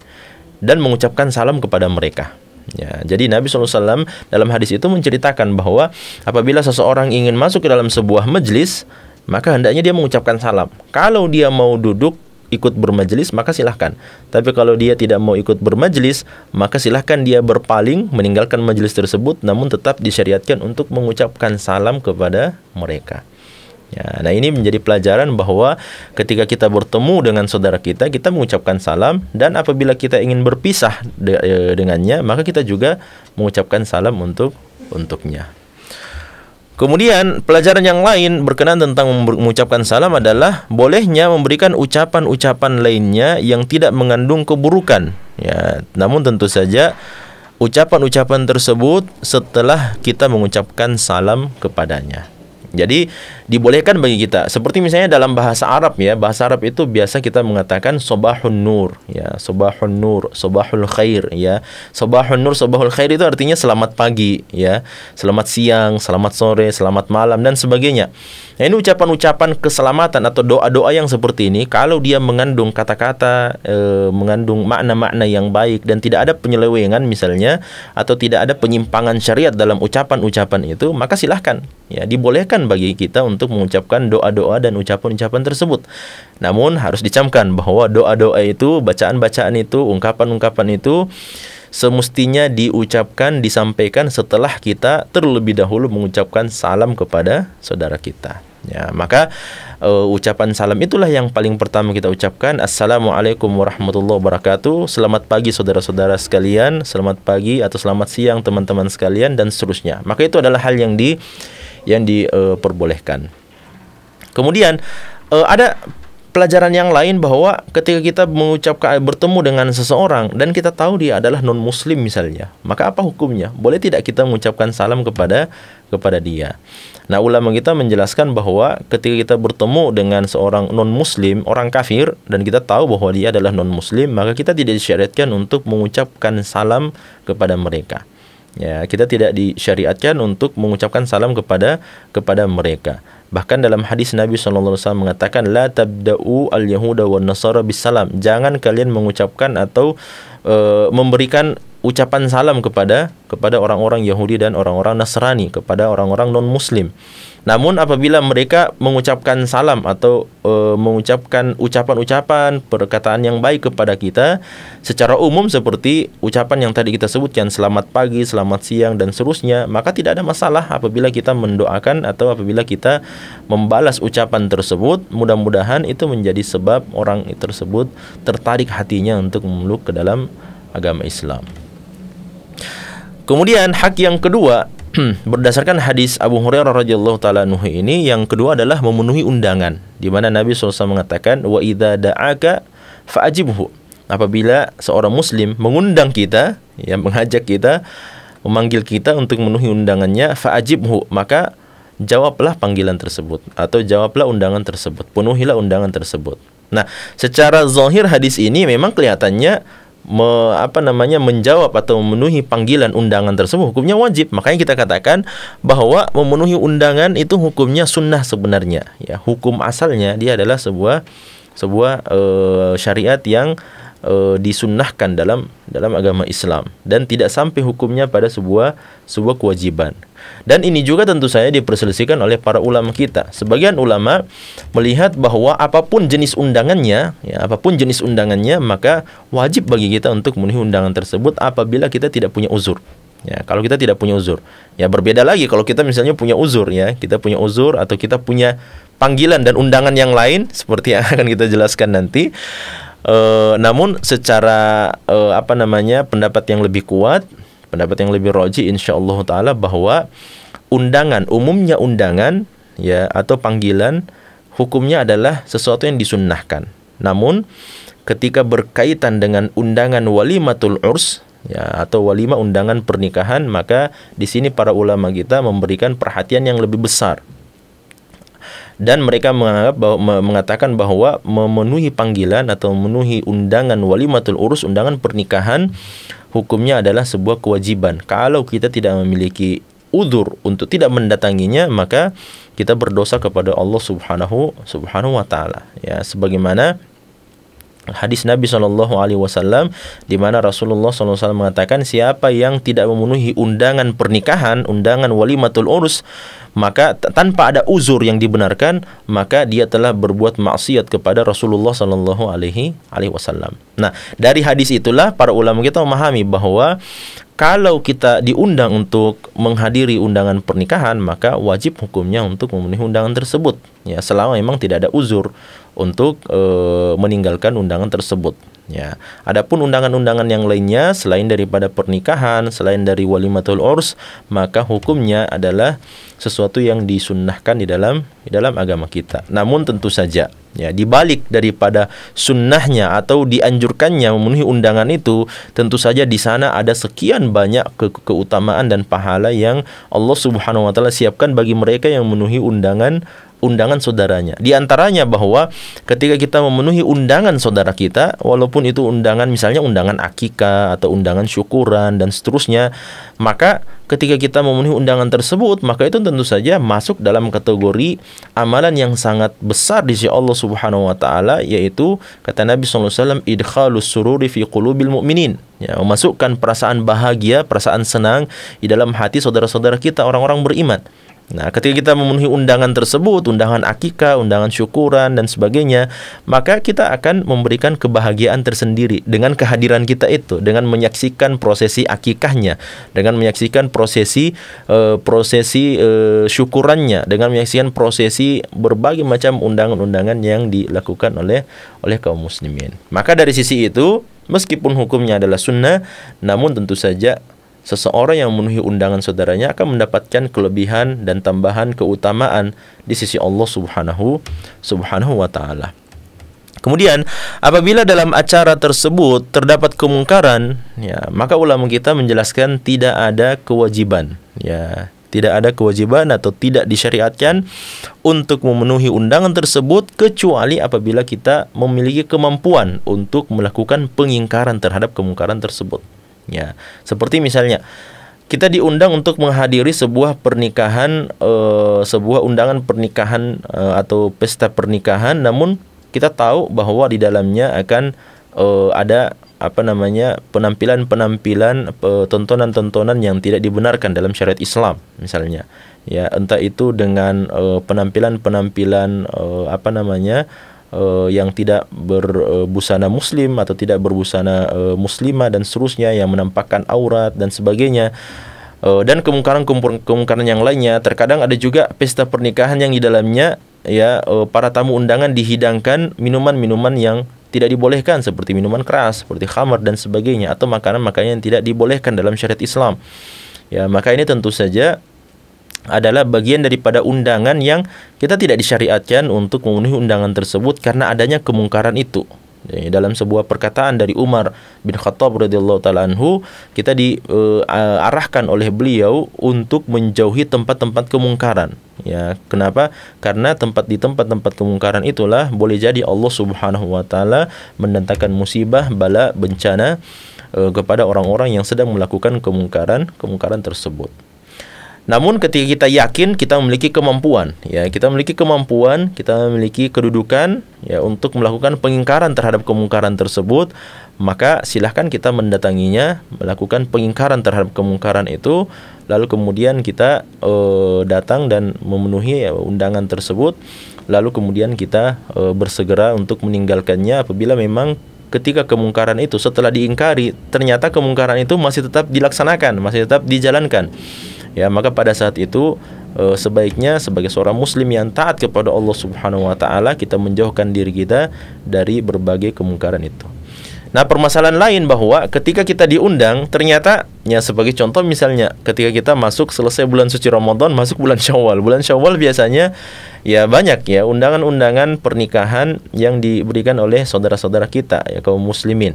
dan mengucapkan salam kepada mereka. Ya, jadi Nabi SAW dalam hadis itu menceritakan bahwa apabila seseorang ingin masuk ke dalam sebuah majelis, maka hendaknya dia mengucapkan salam. Kalau dia mau duduk ikut bermajelis, maka silahkan. Tapi kalau dia tidak mau ikut bermajelis, maka silahkan dia berpaling meninggalkan majelis tersebut, namun tetap disyariatkan untuk mengucapkan salam kepada mereka. Ya, nah ini menjadi pelajaran bahwa ketika kita bertemu dengan saudara kita, kita mengucapkan salam, dan apabila kita ingin berpisah dengannya, maka kita juga mengucapkan salam untuknya. Kemudian pelajaran yang lain berkenaan tentang mengucapkan salam adalah bolehnya memberikan ucapan-ucapan lainnya yang tidak mengandung keburukan. Ya, namun tentu saja ucapan-ucapan tersebut setelah kita mengucapkan salam kepadanya. Jadi dibolehkan bagi kita, seperti misalnya dalam bahasa Arab ya, bahasa Arab itu biasa kita mengatakan sobahun nur ya, sobahun nur, sobahul khair ya. Sobahun nur, sobahul khair itu artinya selamat pagi ya, selamat siang, selamat sore, selamat malam dan sebagainya. Nah, ini ucapan-ucapan keselamatan atau doa-doa yang seperti ini, kalau dia mengandung kata-kata, mengandung makna-makna yang baik dan tidak ada penyelewengan misalnya, atau tidak ada penyimpangan syariat dalam ucapan-ucapan itu, maka silahkan ya, dibolehkan bagi kita untuk mengucapkan doa-doa dan ucapan-ucapan tersebut. Namun harus dicamkan bahwa doa-doa itu, bacaan-bacaan itu, ungkapan-ungkapan itu semestinya diucapkan, disampaikan setelah kita terlebih dahulu mengucapkan salam kepada saudara kita. Ya, maka ucapan salam itulah yang paling pertama kita ucapkan. Assalamualaikum warahmatullahi wabarakatuh. Selamat pagi saudara-saudara sekalian, selamat pagi atau selamat siang teman-teman sekalian, dan seterusnya. Maka itu adalah hal yang diperbolehkan. Kemudian ada pelajaran yang lain bahwa ketika kita bertemu dengan seseorang dan kita tahu dia adalah non muslim misalnya, maka apa hukumnya? Boleh tidak kita mengucapkan salam kepada dia? Nah, ulama kita menjelaskan bahwa ketika kita bertemu dengan seorang non muslim, orang kafir, dan kita tahu bahwa dia adalah non muslim, maka kita tidak disyariatkan untuk mengucapkan salam kepada mereka. Ya, kita tidak disyariatkan untuk mengucapkan salam kepada mereka. Bahkan dalam hadis Nabi SAW mengatakan, la tabda'u al-yahuda wan nasara bisalam. Jangan kalian mengucapkan atau memberikan ucapan salam kepada orang-orang Yahudi dan orang-orang Nasrani, kepada orang-orang non-muslim. Namun apabila mereka mengucapkan salam atau mengucapkan ucapan-ucapan perkataan yang baik kepada kita secara umum seperti ucapan yang tadi kita sebutkan, selamat pagi, selamat siang dan seterusnya, maka tidak ada masalah apabila kita mendoakan atau apabila kita membalas ucapan tersebut. Mudah-mudahan itu menjadi sebab orang tersebut tertarik hatinya untuk memeluk ke dalam agama Islam. Kemudian hak yang kedua, berdasarkan hadis Abu Hurairah radhiyallahu taala anhu ini, yang kedua adalah memenuhi undangan, di mana Nabi SAW mengatakan, wa idza da'aka fa'ajibhu. Apabila seorang muslim mengundang kita, ya, mengajak kita, memanggil kita untuk memenuhi undangannya, fa'ajibhu, maka jawablah panggilan tersebut atau jawablah undangan tersebut, penuhilah undangan tersebut. Nah, secara zahir hadis ini memang kelihatannya menjawab atau memenuhi panggilan undangan tersebut hukumnya wajib. Makanya kita katakan bahwa memenuhi undangan itu hukumnya sunnah sebenarnya. Ya, hukum asalnya dia adalah sebuah syariat yang disunnahkan dalam agama Islam dan tidak sampai hukumnya pada sebuah kewajiban. Dan ini juga tentu saja diperselisihkan oleh para ulama kita. Sebagian ulama melihat bahwa apapun jenis undangannya, maka wajib bagi kita untuk memenuhi undangan tersebut apabila kita tidak punya uzur. Ya, kalau kita tidak punya uzur, ya berbeda lagi kalau kita misalnya punya uzur, ya kita punya uzur atau kita punya panggilan dan undangan yang lain seperti yang akan kita jelaskan nanti. Namun secara pendapat yang lebih kuat, pendapat yang lebih roji insyaallah taala bahwa umumnya undangan ya atau panggilan hukumnya adalah sesuatu yang disunnahkan. Namun ketika berkaitan dengan undangan walimatul urs ya atau walimah undangan pernikahan, maka di sini para ulama kita memberikan perhatian yang lebih besar. Dan mereka mengatakan bahwa memenuhi panggilan atau memenuhi undangan walimatul urus, undangan pernikahan, hukumnya adalah sebuah kewajiban. Kalau kita tidak memiliki udzur untuk tidak mendatanginya, maka kita berdosa kepada Allah Subhanahu wa taala. Ya, sebagaimana hadis Nabi SAW di mana Rasulullah SAW mengatakan, siapa yang tidak memenuhi undangan pernikahan, undangan walimatul urus, maka tanpa ada uzur yang dibenarkan, maka dia telah berbuat maksiat kepada Rasulullah SAW. Nah, dari hadis itulah para ulama kita memahami bahwa kalau kita diundang untuk menghadiri undangan pernikahan, maka wajib hukumnya untuk memenuhi undangan tersebut. Ya, selama memang tidak ada uzur untuk meninggalkan undangan tersebut. Ya, adapun undangan-undangan yang lainnya selain daripada pernikahan, selain dari walimatul urs, maka hukumnya adalah sesuatu yang disunnahkan di dalam agama kita. Namun tentu saja, ya, dibalik daripada sunnahnya atau dianjurkannya memenuhi undangan itu, tentu saja di sana ada sekian banyak keutamaan dan pahala yang Allah Subhanahu wa taala siapkan bagi mereka yang memenuhi undangan saudaranya. Di antaranya bahwa ketika kita memenuhi undangan saudara kita, walaupun itu undangan misalnya undangan akikah atau undangan syukuran dan seterusnya, maka ketika kita memenuhi undangan tersebut, maka itu tentu saja masuk dalam kategori amalan yang sangat besar di sisi Allah Subhanahu wa taala, yaitu kata Nabi SAW, idkhalus sururi fi qulubil mu'minin. Ya, memasukkan perasaan bahagia, perasaan senang di dalam hati saudara-saudara kita, orang-orang beriman. Nah, ketika kita memenuhi undangan tersebut, undangan akikah, undangan syukuran dan sebagainya, maka kita akan memberikan kebahagiaan tersendiri dengan kehadiran kita itu, dengan menyaksikan prosesi akikahnya, dengan menyaksikan prosesi syukurannya, dengan menyaksikan prosesi berbagai macam undangan-undangan yang dilakukan oleh kaum muslimin. Maka dari sisi itu, meskipun hukumnya adalah sunnah, namun tentu saja seseorang yang memenuhi undangan saudaranya akan mendapatkan kelebihan dan tambahan keutamaan di sisi Allah Subhanahu wa taala. Kemudian apabila dalam acara tersebut terdapat kemungkaran, ya, maka ulama kita menjelaskan tidak ada kewajiban, ya, tidak ada kewajiban atau tidak disyariatkan untuk memenuhi undangan tersebut kecuali apabila kita memiliki kemampuan untuk melakukan pengingkaran terhadap kemungkaran tersebut. Ya, seperti misalnya kita diundang untuk menghadiri sebuah pernikahan, sebuah undangan pernikahan atau pesta pernikahan, namun kita tahu bahwa di dalamnya akan ada penampilan-penampilan, tontonan-tontonan yang tidak dibenarkan dalam syariat Islam, misalnya. Ya, entah itu dengan penampilan-penampilan yang tidak berbusana muslim atau tidak berbusana muslimah dan seterusnya, yang menampakkan aurat dan sebagainya, dan kemungkaran yang lainnya. Terkadang ada juga pesta pernikahan yang di dalamnya, ya, para tamu undangan dihidangkan minuman-minuman yang tidak dibolehkan, seperti minuman keras, seperti khamar dan sebagainya, atau makanan-makanan yang tidak dibolehkan dalam syariat Islam. Ya, maka ini tentu saja adalah bagian daripada undangan yang kita tidak disyariatkan untuk memenuhi undangan tersebut karena adanya kemungkaran itu. Dalam sebuah perkataan dari Umar bin Khattab radhiyallahu taala anhu, kita diarahkan oleh beliau untuk menjauhi tempat-tempat kemungkaran. Ya, kenapa? Karena di tempat-tempat kemungkaran itulah boleh jadi Allah Subhanahu wa taala mendatangkan musibah, bala, bencana kepada orang-orang yang sedang melakukan kemungkaran tersebut. Namun ketika kita yakin kita memiliki kemampuan, ya, kita memiliki kedudukan, ya, untuk melakukan pengingkaran terhadap kemungkaran tersebut, maka silahkan kita mendatanginya, melakukan pengingkaran terhadap kemungkaran itu, lalu kemudian kita datang dan memenuhi undangan tersebut, lalu kemudian kita bersegera untuk meninggalkannya apabila memang ketika kemungkaran itu setelah diingkari ternyata kemungkaran itu masih tetap dilaksanakan, masih tetap dijalankan. Ya, maka pada saat itu sebaiknya sebagai seorang muslim yang taat kepada Allah Subhanahu wa taala, kita menjauhkan diri kita dari berbagai kemungkaran itu. Nah, permasalahan lain bahwa ketika kita diundang, ternyata ya sebagai contoh misalnya ketika kita masuk selesai bulan suci Ramadan, masuk bulan Syawal. Bulan Syawal biasanya ya banyak ya undangan-undangan pernikahan yang diberikan oleh saudara-saudara kita ya kaum muslimin.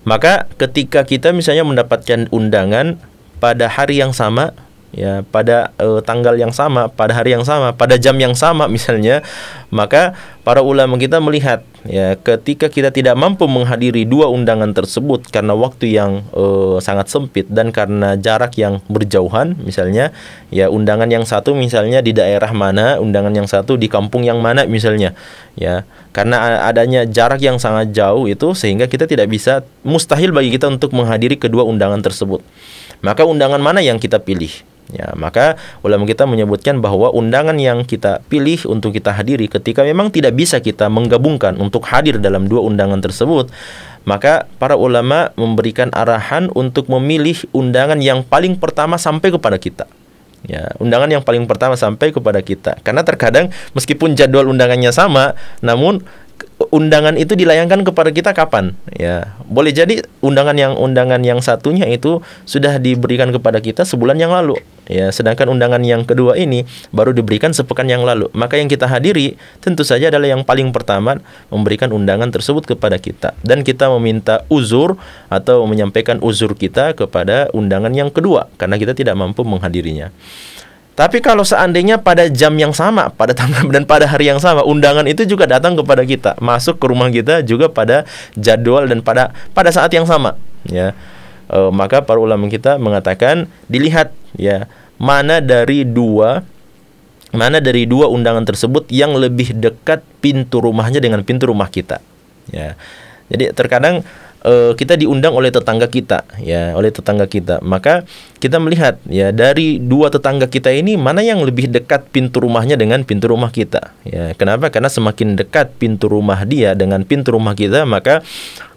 Maka ketika kita misalnya mendapatkan undangan pada hari yang sama, ya pada tanggal yang sama, pada hari yang sama, pada jam yang sama misalnya, maka para ulama kita melihat ya ketika kita tidak mampu menghadiri dua undangan tersebut karena waktu yang sangat sempit dan karena jarak yang berjauhan, misalnya ya undangan yang satu misalnya di daerah mana, undangan yang satu di kampung yang mana misalnya, ya karena adanya jarak yang sangat jauh itu sehingga kita tidak bisa, mustahil bagi kita untuk menghadiri kedua undangan tersebut. Maka undangan mana yang kita pilih? Ya, maka ulama kita menyebutkan bahwa undangan yang kita pilih untuk kita hadiri ketika memang tidak bisa kita menggabungkan untuk hadir dalam dua undangan tersebut, maka para ulama memberikan arahan untuk memilih undangan yang paling pertama sampai kepada kita. Ya, undangan yang paling pertama sampai kepada kita. Karena terkadang meskipun jadwal undangannya sama, namun undangan itu dilayangkan kepada kita kapan? Ya, boleh jadi undangan yang satunya itu sudah diberikan kepada kita sebulan yang lalu. Ya, sedangkan undangan yang kedua ini baru diberikan sepekan yang lalu. Maka yang kita hadiri tentu saja adalah yang paling pertama memberikan undangan tersebut kepada kita, dan kita meminta uzur atau menyampaikan uzur kita kepada undangan yang kedua karena kita tidak mampu menghadirinya. Tapi kalau seandainya pada jam yang sama, pada tanggal dan pada hari yang sama, undangan itu juga datang kepada kita, masuk ke rumah kita juga pada jadwal dan pada saat yang sama, ya. Maka para ulama kita mengatakan dilihat ya mana dari dua undangan tersebut yang lebih dekat pintu rumahnya dengan pintu rumah kita. Ya. Jadi terkadang kita diundang oleh tetangga kita, ya, oleh tetangga kita. Maka kita melihat ya dari dua tetangga kita ini mana yang lebih dekat pintu rumahnya dengan pintu rumah kita. Ya, kenapa? Karena semakin dekat pintu rumah dia dengan pintu rumah kita, maka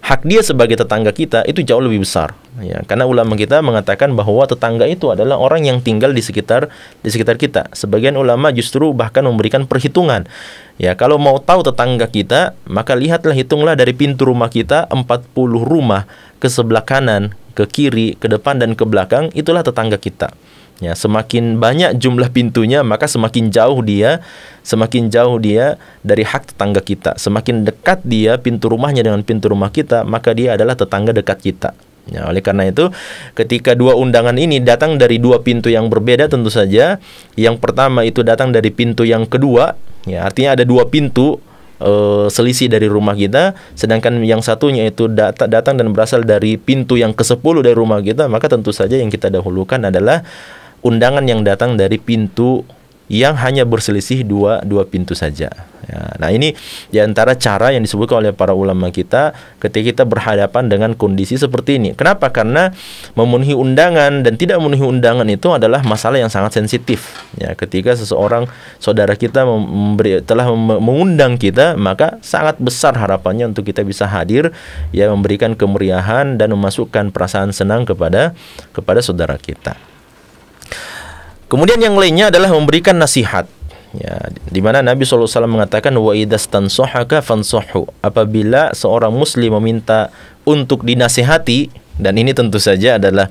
hak dia sebagai tetangga kita itu jauh lebih besar. Ya, karena ulama kita mengatakan bahwa tetangga itu adalah orang yang tinggal di sekitar kita. Sebagian ulama justru bahkan memberikan perhitungan. Ya, kalau mau tahu tetangga kita, maka lihatlah, hitunglah dari pintu rumah kita 40 rumah ke sebelah kanan, ke kiri, ke depan dan ke belakang, itulah tetangga kita. Ya, semakin banyak jumlah pintunya, maka semakin jauh dia dari hak tetangga kita. Semakin dekat dia pintu rumahnya dengan pintu rumah kita, maka dia adalah tetangga dekat kita. Ya, oleh karena itu, ketika dua undangan ini datang dari dua pintu yang berbeda, tentu saja yang pertama itu datang dari pintu yang kedua, ya, artinya ada dua pintu selisih dari rumah kita, sedangkan yang satunya itu datang dan berasal dari pintu yang ke-10 dari rumah kita, maka tentu saja yang kita dahulukan adalah undangan yang datang dari pintu yang hanya berselisih dua pintu saja. Ya, nah ini diantara cara yang disebutkan oleh para ulama kita ketika kita berhadapan dengan kondisi seperti ini. Kenapa? Karena memenuhi undangan dan tidak memenuhi undangan itu adalah masalah yang sangat sensitif. Ya, ketika seseorang saudara kita telah mengundang kita, maka sangat besar harapannya untuk kita bisa hadir, ya, memberikan kemeriahan dan memasukkan perasaan senang kepada saudara kita. Kemudian yang lainnya adalah memberikan nasihat. Ya, di mana Nabi SAW mengatakan wa idastansohaka fansohu. Apabila seorang muslim meminta untuk dinasihati, dan ini tentu saja adalah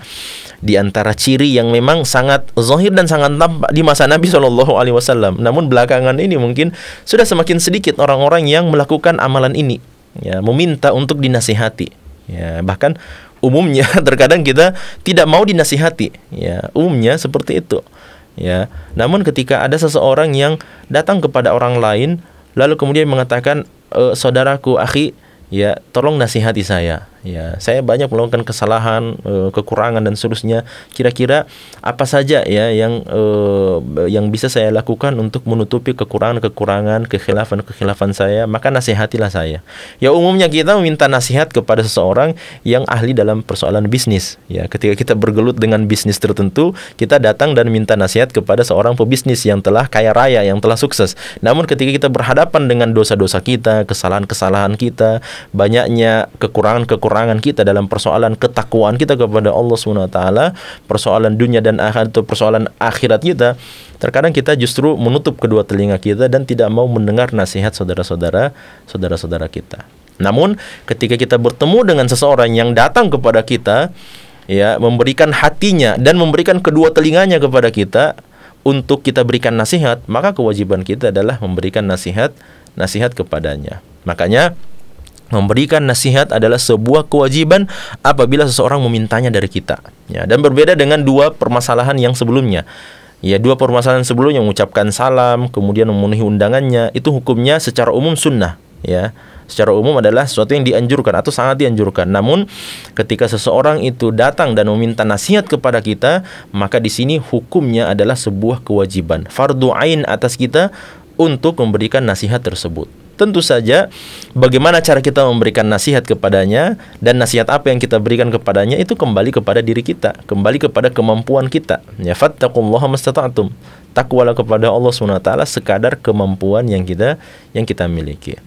di antara ciri yang memang sangat zahir dan sangat tampak di masa Nabi SAW. Namun belakangan ini mungkin sudah semakin sedikit orang-orang yang melakukan amalan ini, ya, meminta untuk dinasihati. Ya, bahkan umumnya terkadang kita tidak mau dinasihati. Ya, umumnya seperti itu. Ya, namun ketika ada seseorang yang datang kepada orang lain lalu kemudian mengatakan, saudaraku, akhi, ya, tolong nasihati saya. Ya, saya banyak melakukan kesalahan, kekurangan dan seterusnya. Kira-kira apa saja ya yang bisa saya lakukan untuk menutupi kekurangan-kekurangan, kekhilafan-kekhilafan saya? Maka nasihatilah saya. Ya, umumnya kita meminta nasihat kepada seseorang yang ahli dalam persoalan bisnis. Ya, ketika kita bergelut dengan bisnis tertentu, kita datang dan minta nasihat kepada seorang pebisnis yang telah kaya raya, yang telah sukses. Namun ketika kita berhadapan dengan dosa-dosa kita, kesalahan-kesalahan kita, banyaknya kekurangan-kekurangan kita dalam persoalan ketakwaan kita kepada Allah SWT, persoalan dunia dan akhirat atau persoalan akhirat kita, terkadang kita justru menutup kedua telinga kita dan tidak mau mendengar nasihat saudara-saudara kita. Namun ketika kita bertemu dengan seseorang yang datang kepada kita, ya, memberikan hatinya dan memberikan kedua telinganya kepada kita untuk kita berikan nasihat, maka kewajiban kita adalah memberikan nasihat kepadanya. Makanya memberikan nasihat adalah sebuah kewajiban apabila seseorang memintanya dari kita. Ya, dan berbeda dengan dua permasalahan yang sebelumnya. Ya, dua permasalahan sebelumnya, mengucapkan salam, kemudian memenuhi undangannya, itu hukumnya secara umum sunnah. Ya, secara umum adalah sesuatu yang dianjurkan atau sangat dianjurkan. Namun ketika seseorang itu datang dan meminta nasihat kepada kita, maka di sini hukumnya adalah sebuah kewajiban, fardhu ain atas kita untuk memberikan nasihat tersebut. Tentu saja bagaimana cara kita memberikan nasihat kepadanya dan nasihat apa yang kita berikan kepadanya itu kembali kepada diri kita, kembali kepada kemampuan kita. Ya, fattaqullaha mastata'tum. Takwalah kepada Allah SWT sekadar kemampuan yang kita miliki.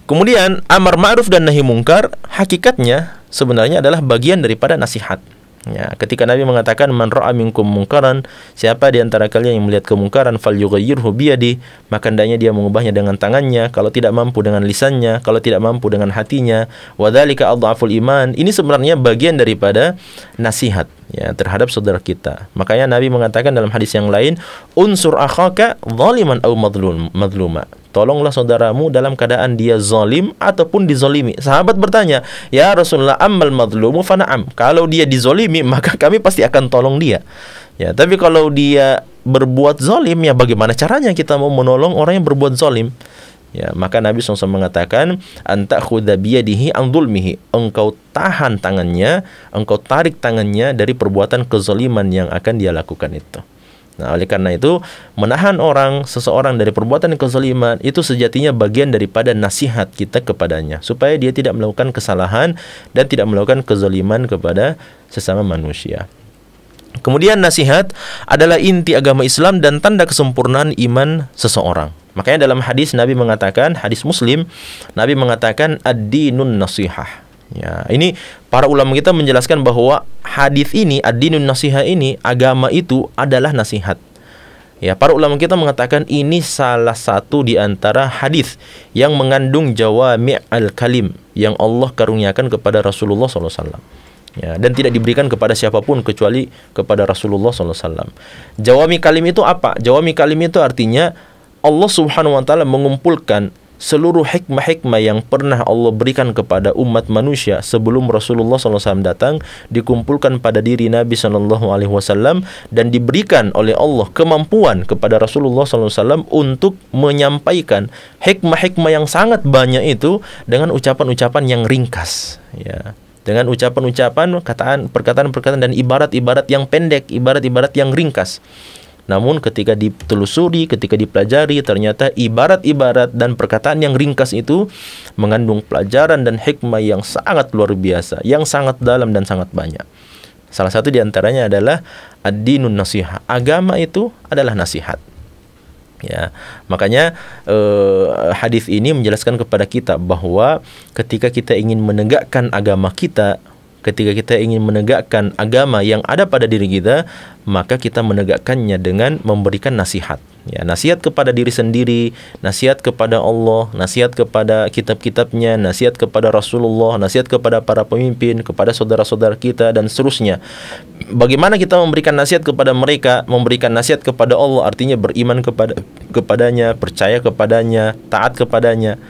Kemudian amar ma'ruf dan nahi mungkar hakikatnya sebenarnya adalah bagian daripada nasihat. Ya, ketika Nabi mengatakan man ra'a minkum mungkaran, siapa di antara kalian yang melihat kemungkaran falyughayyirhu biyadi, maka hendaknya dia mengubahnya dengan tangannya, kalau tidak mampu dengan lisannya, kalau tidak mampu dengan hatinya. Wa dzalika adhaful iman. Ini sebenarnya bagian daripada nasihat, ya, terhadap saudara kita. Makanya Nabi mengatakan dalam hadis yang lain, unsur akhaka zaliman aw madluma. Tolonglah saudaramu dalam keadaan dia zalim ataupun dizolimi. Sahabat bertanya, ya Rasulullah, ammal madlumu fana'am. Kalau dia dizolimi, maka kami pasti akan tolong dia. Ya, tapi kalau dia berbuat zalim, ya bagaimana caranya kita mau menolong orang yang berbuat zalim? Ya, maka Nabi SAW mengatakan, anta khudha biyadihi an dzulmihi. Engkau tahan tangannya, engkau tarik tangannya dari perbuatan kezaliman yang akan dia lakukan itu. Nah, oleh karena itu, menahan seseorang dari perbuatan kezaliman itu sejatinya bagian daripada nasihat kita kepadanya, supaya dia tidak melakukan kesalahan dan tidak melakukan kezaliman kepada sesama manusia. Kemudian nasihat adalah inti agama Islam dan tanda kesempurnaan iman seseorang. Makanya dalam hadis Nabi mengatakan, hadis Muslim, Nabi mengatakan ad-dinun nasihah. Ya, ini para ulama kita menjelaskan bahwa hadis ini, ad-dinun nasihah ini, agama itu adalah nasihat. Ya, para ulama kita mengatakan ini salah satu di antara hadis yang mengandung jawami' al-kalim yang Allah karuniakan kepada Rasulullah SAW. Ya, dan tidak diberikan kepada siapapun kecuali kepada Rasulullah SAW. Jawami kalim itu apa? Jawami kalim itu artinya Allah Subhanahu wa taala mengumpulkan seluruh hikmah-hikmah yang pernah Allah berikan kepada umat manusia sebelum Rasulullah SAW datang, dikumpulkan pada diri Nabi SAW dan diberikan oleh Allah kemampuan kepada Rasulullah SAW untuk menyampaikan hikmah-hikmah yang sangat banyak itu dengan ucapan-ucapan yang ringkas, ya, dengan ucapan-ucapan, perkataan-perkataan dan ibarat-ibarat yang pendek, ibarat-ibarat yang ringkas. Namun ketika ditelusuri, ketika dipelajari, ternyata ibarat-ibarat dan perkataan yang ringkas itu mengandung pelajaran dan hikmah yang sangat luar biasa, yang sangat dalam dan sangat banyak. Salah satu di antaranya adalah ad-dinun nasihah. Agama itu adalah nasihat. Ya, makanya hadis ini menjelaskan kepada kita bahwa ketika kita ingin menegakkan agama kita, ketika kita ingin menegakkan agama yang ada pada diri kita, maka kita menegakkannya dengan memberikan nasihat. Ya, nasihat kepada diri sendiri, nasihat kepada Allah, nasihat kepada kitab-kitabnya, nasihat kepada Rasulullah, nasihat kepada para pemimpin, kepada saudara-saudara kita, dan seterusnya. Bagaimana kita memberikan nasihat kepada mereka? Memberikan nasihat kepada Allah artinya beriman kepadanya, percaya kepadanya, taat kepadanya.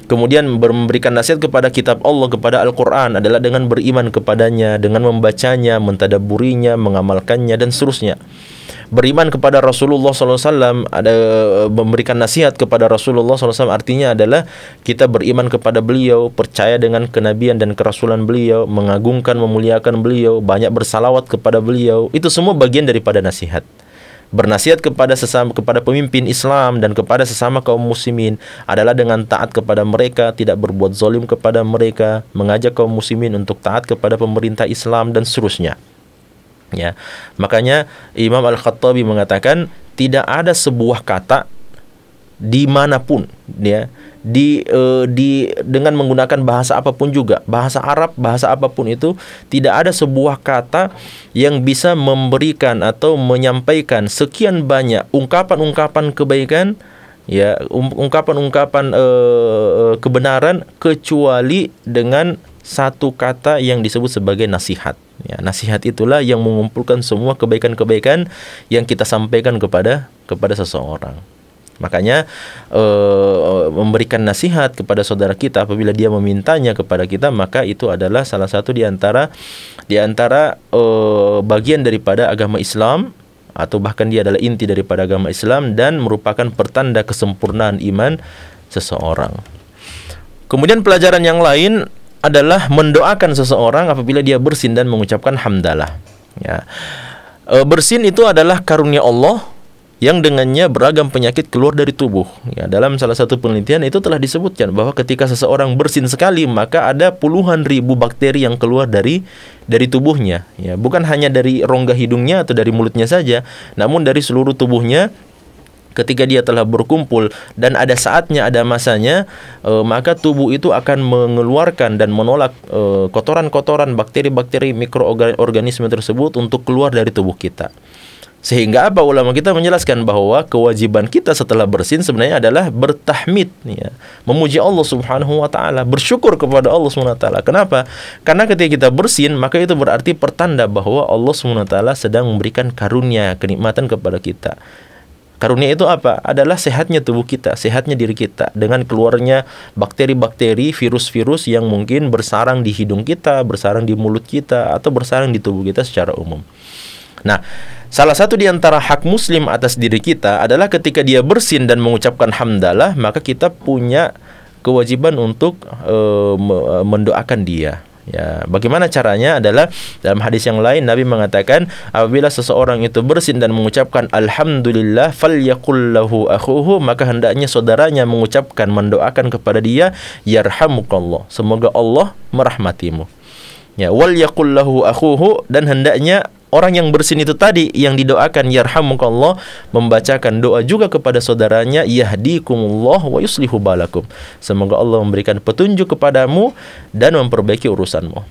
Kemudian memberikan nasihat kepada kitab Allah, kepada Al-Quran adalah dengan beriman kepadanya, dengan membacanya, mentadabburinya, mengamalkannya, dan seterusnya. Beriman kepada Rasulullah SAW, ada memberikan nasihat kepada Rasulullah SAW, artinya adalah kita beriman kepada beliau, percaya dengan kenabian dan kerasulan beliau, mengagungkan, memuliakan beliau, banyak bersalawat kepada beliau. Itu semua bagian daripada nasihat. Bernasihat kepada pemimpin Islam dan kepada sesama kaum muslimin adalah dengan taat kepada mereka, tidak berbuat zalim kepada mereka, mengajak kaum muslimin untuk taat kepada pemerintah Islam dan seterusnya. Ya, makanya Imam Al-Khattabi mengatakan tidak ada sebuah kata dimanapun, ya, dengan menggunakan bahasa apapun juga, bahasa Arab, bahasa apapun itu, tidak ada sebuah kata yang bisa memberikan atau menyampaikan sekian banyak ungkapan-ungkapan kebaikan, ya, ungkapan-ungkapan kebenaran, kecuali dengan satu kata yang disebut sebagai nasihat. Ya, nasihat itulah yang mengumpulkan semua kebaikan-kebaikan yang kita sampaikan kepada seseorang. Makanya memberikan nasihat kepada saudara kita apabila dia memintanya kepada kita, maka itu adalah salah satu di antara bagian daripada agama Islam, atau bahkan dia adalah inti daripada agama Islam dan merupakan pertanda kesempurnaan iman seseorang. Kemudian pelajaran yang lain adalah mendoakan seseorang apabila dia bersin dan mengucapkan hamdalah. Ya. Bersin itu adalah karunia Allah yang dengannya beragam penyakit keluar dari tubuh. Ya, dalam salah satu penelitian itu telah disebutkan bahwa ketika seseorang bersin sekali, maka ada puluhan ribu bakteri yang keluar dari tubuhnya. Ya, bukan hanya dari rongga hidungnya atau dari mulutnya saja, namun dari seluruh tubuhnya. Ketika dia telah berkumpul dan ada saatnya, ada masanya, maka tubuh itu akan mengeluarkan dan menolak kotoran-kotoran, bakteri-bakteri, mikroorganisme tersebut untuk keluar dari tubuh kita. Sehingga apa, ulama kita menjelaskan bahwa kewajiban kita setelah bersin sebenarnya adalah bertahmid, ya, memuji Allah Subhanahu wa taala, bersyukur kepada Allah Subhanahu wa taala. Kenapa? Karena ketika kita bersin, maka itu berarti pertanda bahwa Allah Subhanahu wa taala sedang memberikan karunia, kenikmatan kepada kita. Karunia itu apa? Adalah sehatnya tubuh kita, sehatnya diri kita, dengan keluarnya bakteri-bakteri, virus-virus yang mungkin bersarang di hidung kita, bersarang di mulut kita, atau bersarang di tubuh kita secara umum. Nah, salah satu di antara hak muslim atas diri kita adalah ketika dia bersin dan mengucapkan hamdalah, maka kita punya kewajiban untuk mendoakan dia. Ya, bagaimana caranya adalah dalam hadis yang lain Nabi mengatakan apabila seseorang itu bersin dan mengucapkan alhamdulillah falyaqul lahu akhuhu, maka hendaknya saudaranya mengucapkan, mendoakan kepada dia yarhamukallah, semoga Allah merahmatimu. Ya, wal yaqul lahu akhuhu, dan hendaknya orang yang bersin itu tadi yang didoakan yarhamukallah membacakan doa juga kepada saudaranya yahdikumullah wa yuslihu balakum, semoga Allah memberikan petunjuk kepadamu dan memperbaiki urusanmu.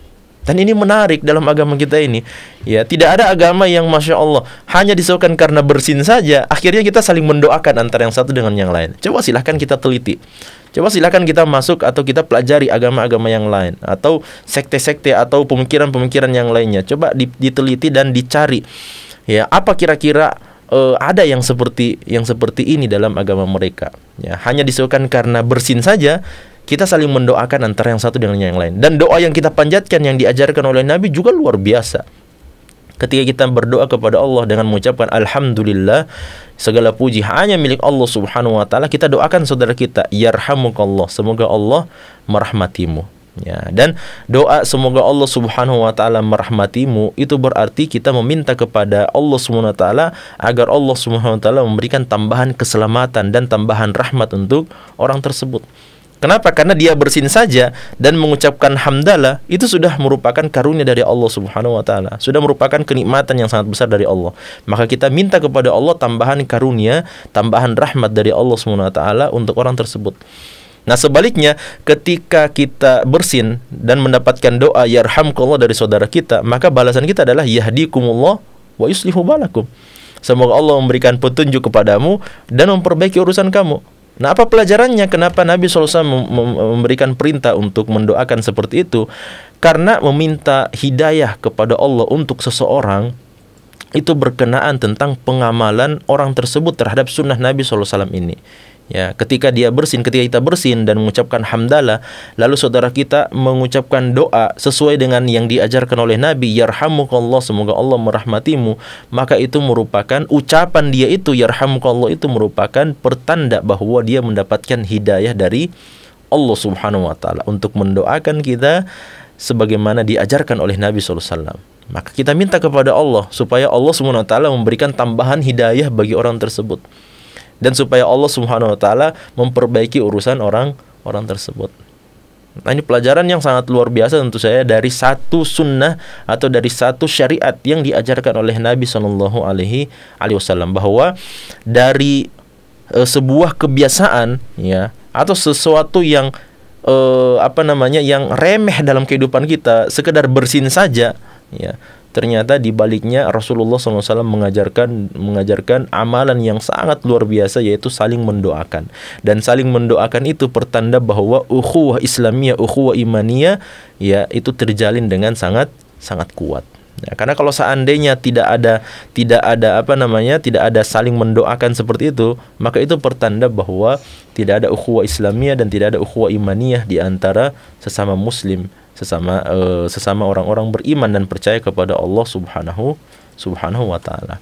Dan ini menarik dalam agama kita ini. Ya, tidak ada agama yang Masya Allah hanya disebutkan karena bersin saja akhirnya kita saling mendoakan antara yang satu dengan yang lain. Coba silahkan kita teliti. Coba silakan kita masuk atau kita pelajari agama-agama yang lain atau sekte-sekte atau pemikiran-pemikiran yang lainnya. Coba diteliti dan dicari. Ya, apa kira-kira ada yang seperti ini dalam agama mereka. Ya, hanya disebutkan karena bersin saja kita saling mendoakan antara yang satu dengan yang lain. Dan doa yang kita panjatkan yang diajarkan oleh Nabi juga luar biasa. Ketika kita berdoa kepada Allah dengan mengucapkan alhamdulillah, segala puji hanya milik Allah Subhanahu wa taala, kita doakan saudara kita yarhamukallah, semoga Allah merahmatimu. Ya, dan doa semoga Allah Subhanahu wa taala merahmatimu itu berarti kita meminta kepada Allah Subhanahu wa taala agar Allah Subhanahu wa taala memberikan tambahan keselamatan dan tambahan rahmat untuk orang tersebut. Kenapa? Karena dia bersin saja dan mengucapkan hamdalah itu sudah merupakan karunia dari Allah Subhanahu wa taala, sudah merupakan kenikmatan yang sangat besar dari Allah. Maka kita minta kepada Allah tambahan karunia, tambahan rahmat dari Allah Subhanahu wa taala untuk orang tersebut. Nah, sebaliknya ketika kita bersin dan mendapatkan doa yarhamkallah dari saudara kita, maka balasan kita adalah yahdikumullah wa yuslihu balakum, semoga Allah memberikan petunjuk kepadamu dan memperbaiki urusan kamu. Nah, apa pelajarannya? Kenapa Nabi SAW memberikan perintah untuk mendoakan seperti itu? Karena meminta hidayah kepada Allah untuk seseorang itu berkenaan tentang pengamalan orang tersebut terhadap sunnah Nabi SAW ini. Ya, ketika kita bersin dan mengucapkan hamdalah, lalu saudara kita mengucapkan doa sesuai dengan yang diajarkan oleh Nabi, yarhamukallah, semoga Allah merahmatimu, maka itu merupakan ucapan dia itu, yarhamukallah, itu merupakan pertanda bahwa dia mendapatkan hidayah dari Allah Subhanahu wa taala untuk mendoakan kita sebagaimana diajarkan oleh Nabi sallallahu alaihi wasallam. Maka kita minta kepada Allah supaya Allah Subhanahu wa taala memberikan tambahan hidayah bagi orang tersebut, dan supaya Allah Subhanahu wa taala memperbaiki urusan orang tersebut. Nah, ini pelajaran yang sangat luar biasa tentu saya dari satu sunnah atau dari satu syariat yang diajarkan oleh Nabi sallallahu alaihi wasallam, bahwa dari sebuah kebiasaan, ya, atau sesuatu yang yang remeh dalam kehidupan kita, sekedar bersin saja, ya, ternyata di baliknya Rasulullah SAW mengajarkan amalan yang sangat luar biasa, yaitu saling mendoakan. Dan saling mendoakan itu pertanda bahwa ukhuwah Islamiyah, ukhuwah imaniyah, ya, itu terjalin dengan sangat kuat. Ya, karena kalau seandainya tidak ada saling mendoakan seperti itu, maka itu pertanda bahwa tidak ada ukhuwah Islamiyah dan tidak ada ukhuwah imaniyah di antara sesama muslim, sesama orang-orang beriman dan percaya kepada Allah Subhanahu wa taala.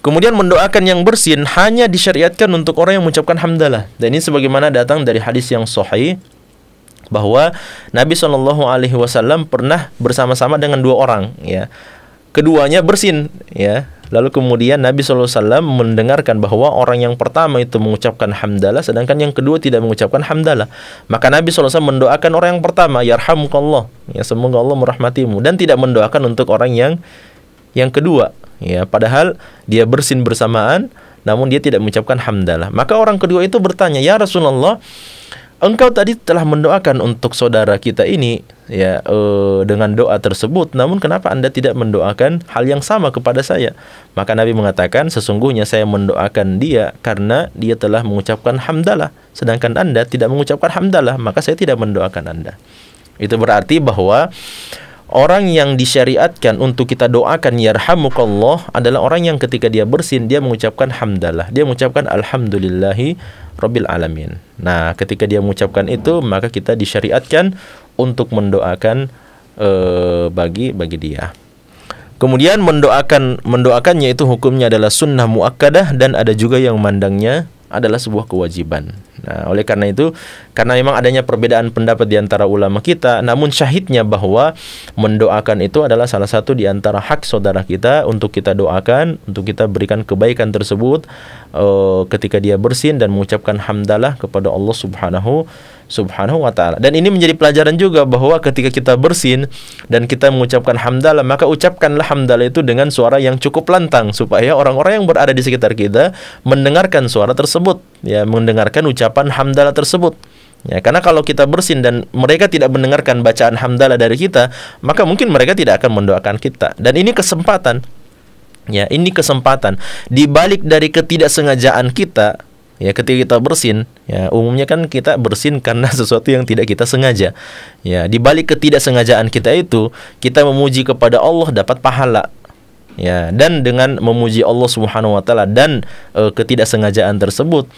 Kemudian mendoakan yang bersin hanya disyariatkan untuk orang yang mengucapkan hamdalah. Dan ini sebagaimana datang dari hadis yang sahih bahwa Nabi Shallallahu alaihi wasallam pernah bersama-sama dengan dua orang, ya. Keduanya bersin, ya. Lalu kemudian Nabi SAW mendengarkan bahwa orang yang pertama itu mengucapkan hamdalah, sedangkan yang kedua tidak mengucapkan hamdalah. Maka Nabi SAW mendoakan orang yang pertama, yarhamukallah, ya, semoga Allah merahmatimu, dan tidak mendoakan untuk orang yang kedua, ya, padahal dia bersin bersamaan, namun dia tidak mengucapkan hamdalah. Maka orang kedua itu bertanya, ya Rasulullah, engkau tadi telah mendoakan untuk saudara kita ini, ya, dengan doa tersebut, namun kenapa Anda tidak mendoakan hal yang sama kepada saya? Maka Nabi mengatakan, sesungguhnya saya mendoakan dia karena dia telah mengucapkan hamdalah, sedangkan Anda tidak mengucapkan hamdalah, maka saya tidak mendoakan Anda. Itu berarti bahwa orang yang disyariatkan untuk kita doakan yarhamukallah adalah orang yang ketika dia bersin, dia mengucapkan hamdalah, dia mengucapkan alhamdulillahi rabbil alamin. Nah, ketika dia mengucapkan itu, maka kita disyariatkan untuk mendoakan bagi dia. Kemudian mendoakannya itu hukumnya adalah sunnah muakkadah, dan ada juga yang memandangnya adalah sebuah kewajiban. Nah, oleh karena itu, karena memang adanya perbedaan pendapat di antara ulama kita, namun syahidnya bahwa mendoakan itu adalah salah satu di antara hak saudara kita untuk kita doakan, untuk kita berikan kebaikan tersebut ketika dia bersin dan mengucapkan hamdalah kepada Allah Subhanahu wa ta'ala. Dan ini menjadi pelajaran juga bahwa ketika kita bersin dan kita mengucapkan hamdalah, maka ucapkanlah hamdalah itu dengan suara yang cukup lantang, supaya orang-orang yang berada di sekitar kita mendengarkan suara tersebut, ya, mendengarkan ucapan hamdalah tersebut. Ya, karena kalau kita bersin dan mereka tidak mendengarkan bacaan hamdalah dari kita, maka mungkin mereka tidak akan mendoakan kita. Dan ini kesempatan, ya, ini kesempatan di balik dari ketidaksengajaan kita. Ya, ketika kita bersin, ya, umumnya kan kita bersin karena sesuatu yang tidak kita sengaja. Ya, di balik ketidaksengajaan kita itu, kita memuji kepada Allah dapat pahala. Ya, dan dengan memuji Allah Subhanahu wa taala dan ketidaksengajaan tersebut,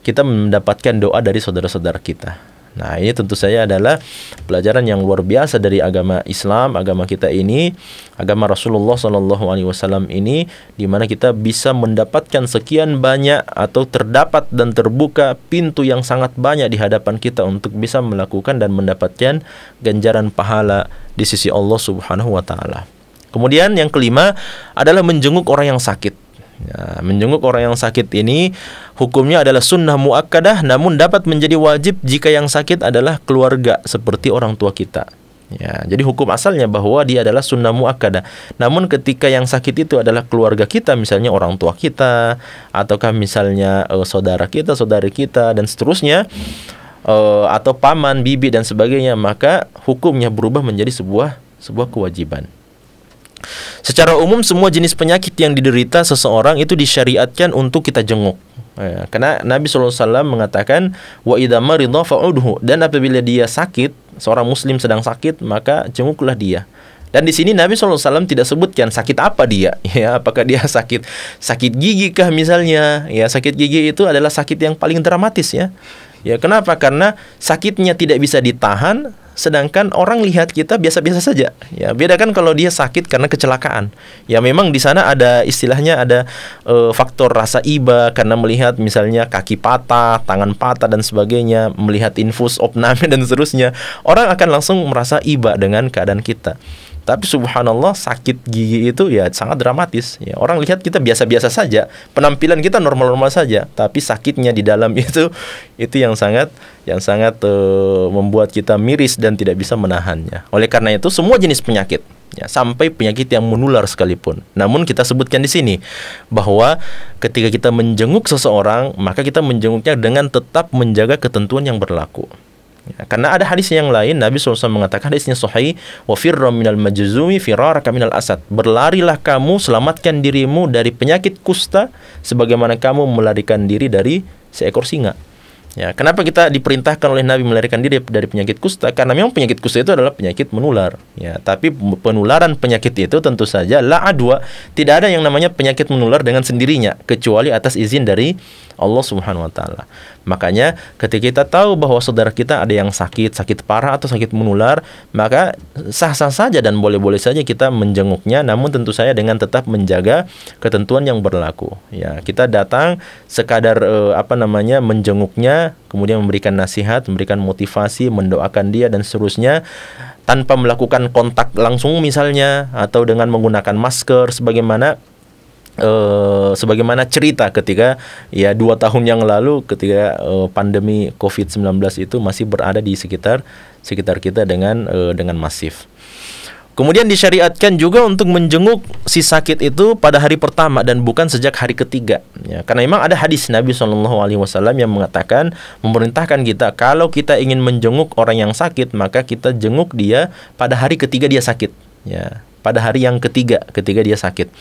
kita mendapatkan doa dari saudara-saudara kita. Nah, ini tentu saja adalah pelajaran yang luar biasa dari agama Islam, agama kita ini, agama Rasulullah SAW ini, di mana kita bisa mendapatkan sekian banyak atau terdapat dan terbuka pintu yang sangat banyak di hadapan kita untuk bisa melakukan dan mendapatkan ganjaran pahala di sisi Allah Subhanahu wa taala. Kemudian yang kelima adalah menjenguk orang yang sakit. Ya, menjenguk orang yang sakit ini hukumnya adalah sunnah muakkadah, namun dapat menjadi wajib jika yang sakit adalah keluarga seperti orang tua kita. Ya, jadi hukum asalnya bahwa dia adalah sunnah muakkadah. Namun ketika yang sakit itu adalah keluarga kita, misalnya orang tua kita, ataukah misalnya saudara kita, saudari kita, dan seterusnya, atau paman, bibi dan sebagainya, maka hukumnya berubah menjadi sebuah kewajiban. Secara umum semua jenis penyakit yang diderita seseorang itu disyariatkan untuk kita jenguk. Ya, karena Nabi SAW mengatakan wa idza marida fa'udhu, dan apabila dia sakit, seorang muslim sedang sakit, maka jenguklah dia. Dan di sini Nabi SAW tidak sebutkan sakit apa dia, ya, apakah dia sakit gigi kah misalnya, ya, sakit gigi itu adalah sakit yang paling dramatis, ya. Ya, kenapa? Karena sakitnya tidak bisa ditahan, sedangkan orang lihat kita biasa-biasa saja. Ya, beda kan kalau dia sakit karena kecelakaan. Ya, memang di sana ada istilahnya ada faktor rasa iba karena melihat misalnya kaki patah, tangan patah dan sebagainya, melihat infus opname dan seterusnya. Orang akan langsung merasa iba dengan keadaan kita. Tapi subhanallah sakit gigi itu ya sangat dramatis. Ya, orang lihat kita biasa-biasa saja, penampilan kita normal-normal saja, tapi sakitnya di dalam itu yang sangat membuat kita miris dan tidak bisa menahannya. Oleh karena itu semua jenis penyakit, ya, sampai penyakit yang menular sekalipun. Namun kita sebutkan di sini bahwa ketika kita menjenguk seseorang, maka kita menjenguknya dengan tetap menjaga ketentuan yang berlaku. Ya, karena ada hadis yang lain, Nabi SAW mengatakan, hadisnya sahih, wa firra minal majzumi firaraka minal asad. Berlarilah kamu, selamatkan dirimu dari penyakit kusta sebagaimana kamu melarikan diri dari seekor singa. Ya, kenapa kita diperintahkan oleh Nabi melarikan diri dari penyakit kusta? Karena memang penyakit kusta itu adalah penyakit menular. Ya, tapi penularan penyakit itu tentu saja la adwa, tidak ada yang namanya penyakit menular dengan sendirinya kecuali atas izin dari Allah Subhanahu wa taala. Makanya ketika kita tahu bahwa saudara kita ada yang sakit parah atau sakit menular, maka sah-sah saja dan boleh-boleh saja kita menjenguknya, namun tentu saja dengan tetap menjaga ketentuan yang berlaku. Ya, kita datang sekadar menjenguknya, kemudian memberikan nasihat, memberikan motivasi, mendoakan dia dan seterusnya, tanpa melakukan kontak langsung misalnya, atau dengan menggunakan masker sebagaimana cerita ketika 2 tahun yang lalu ketika pandemi COVID-19 itu masih berada di sekitar kita dengan masif. Kemudian disyariatkan juga untuk menjenguk si sakit itu pada hari pertama dan bukan sejak hari ketiga. Ya, karena memang ada hadis Nabi SAW yang mengatakan, memerintahkan kita kalau kita ingin menjenguk orang yang sakit, maka kita jenguk dia pada hari ketiga dia sakit. Ya, pada hari yang ketiga ketika dia sakit.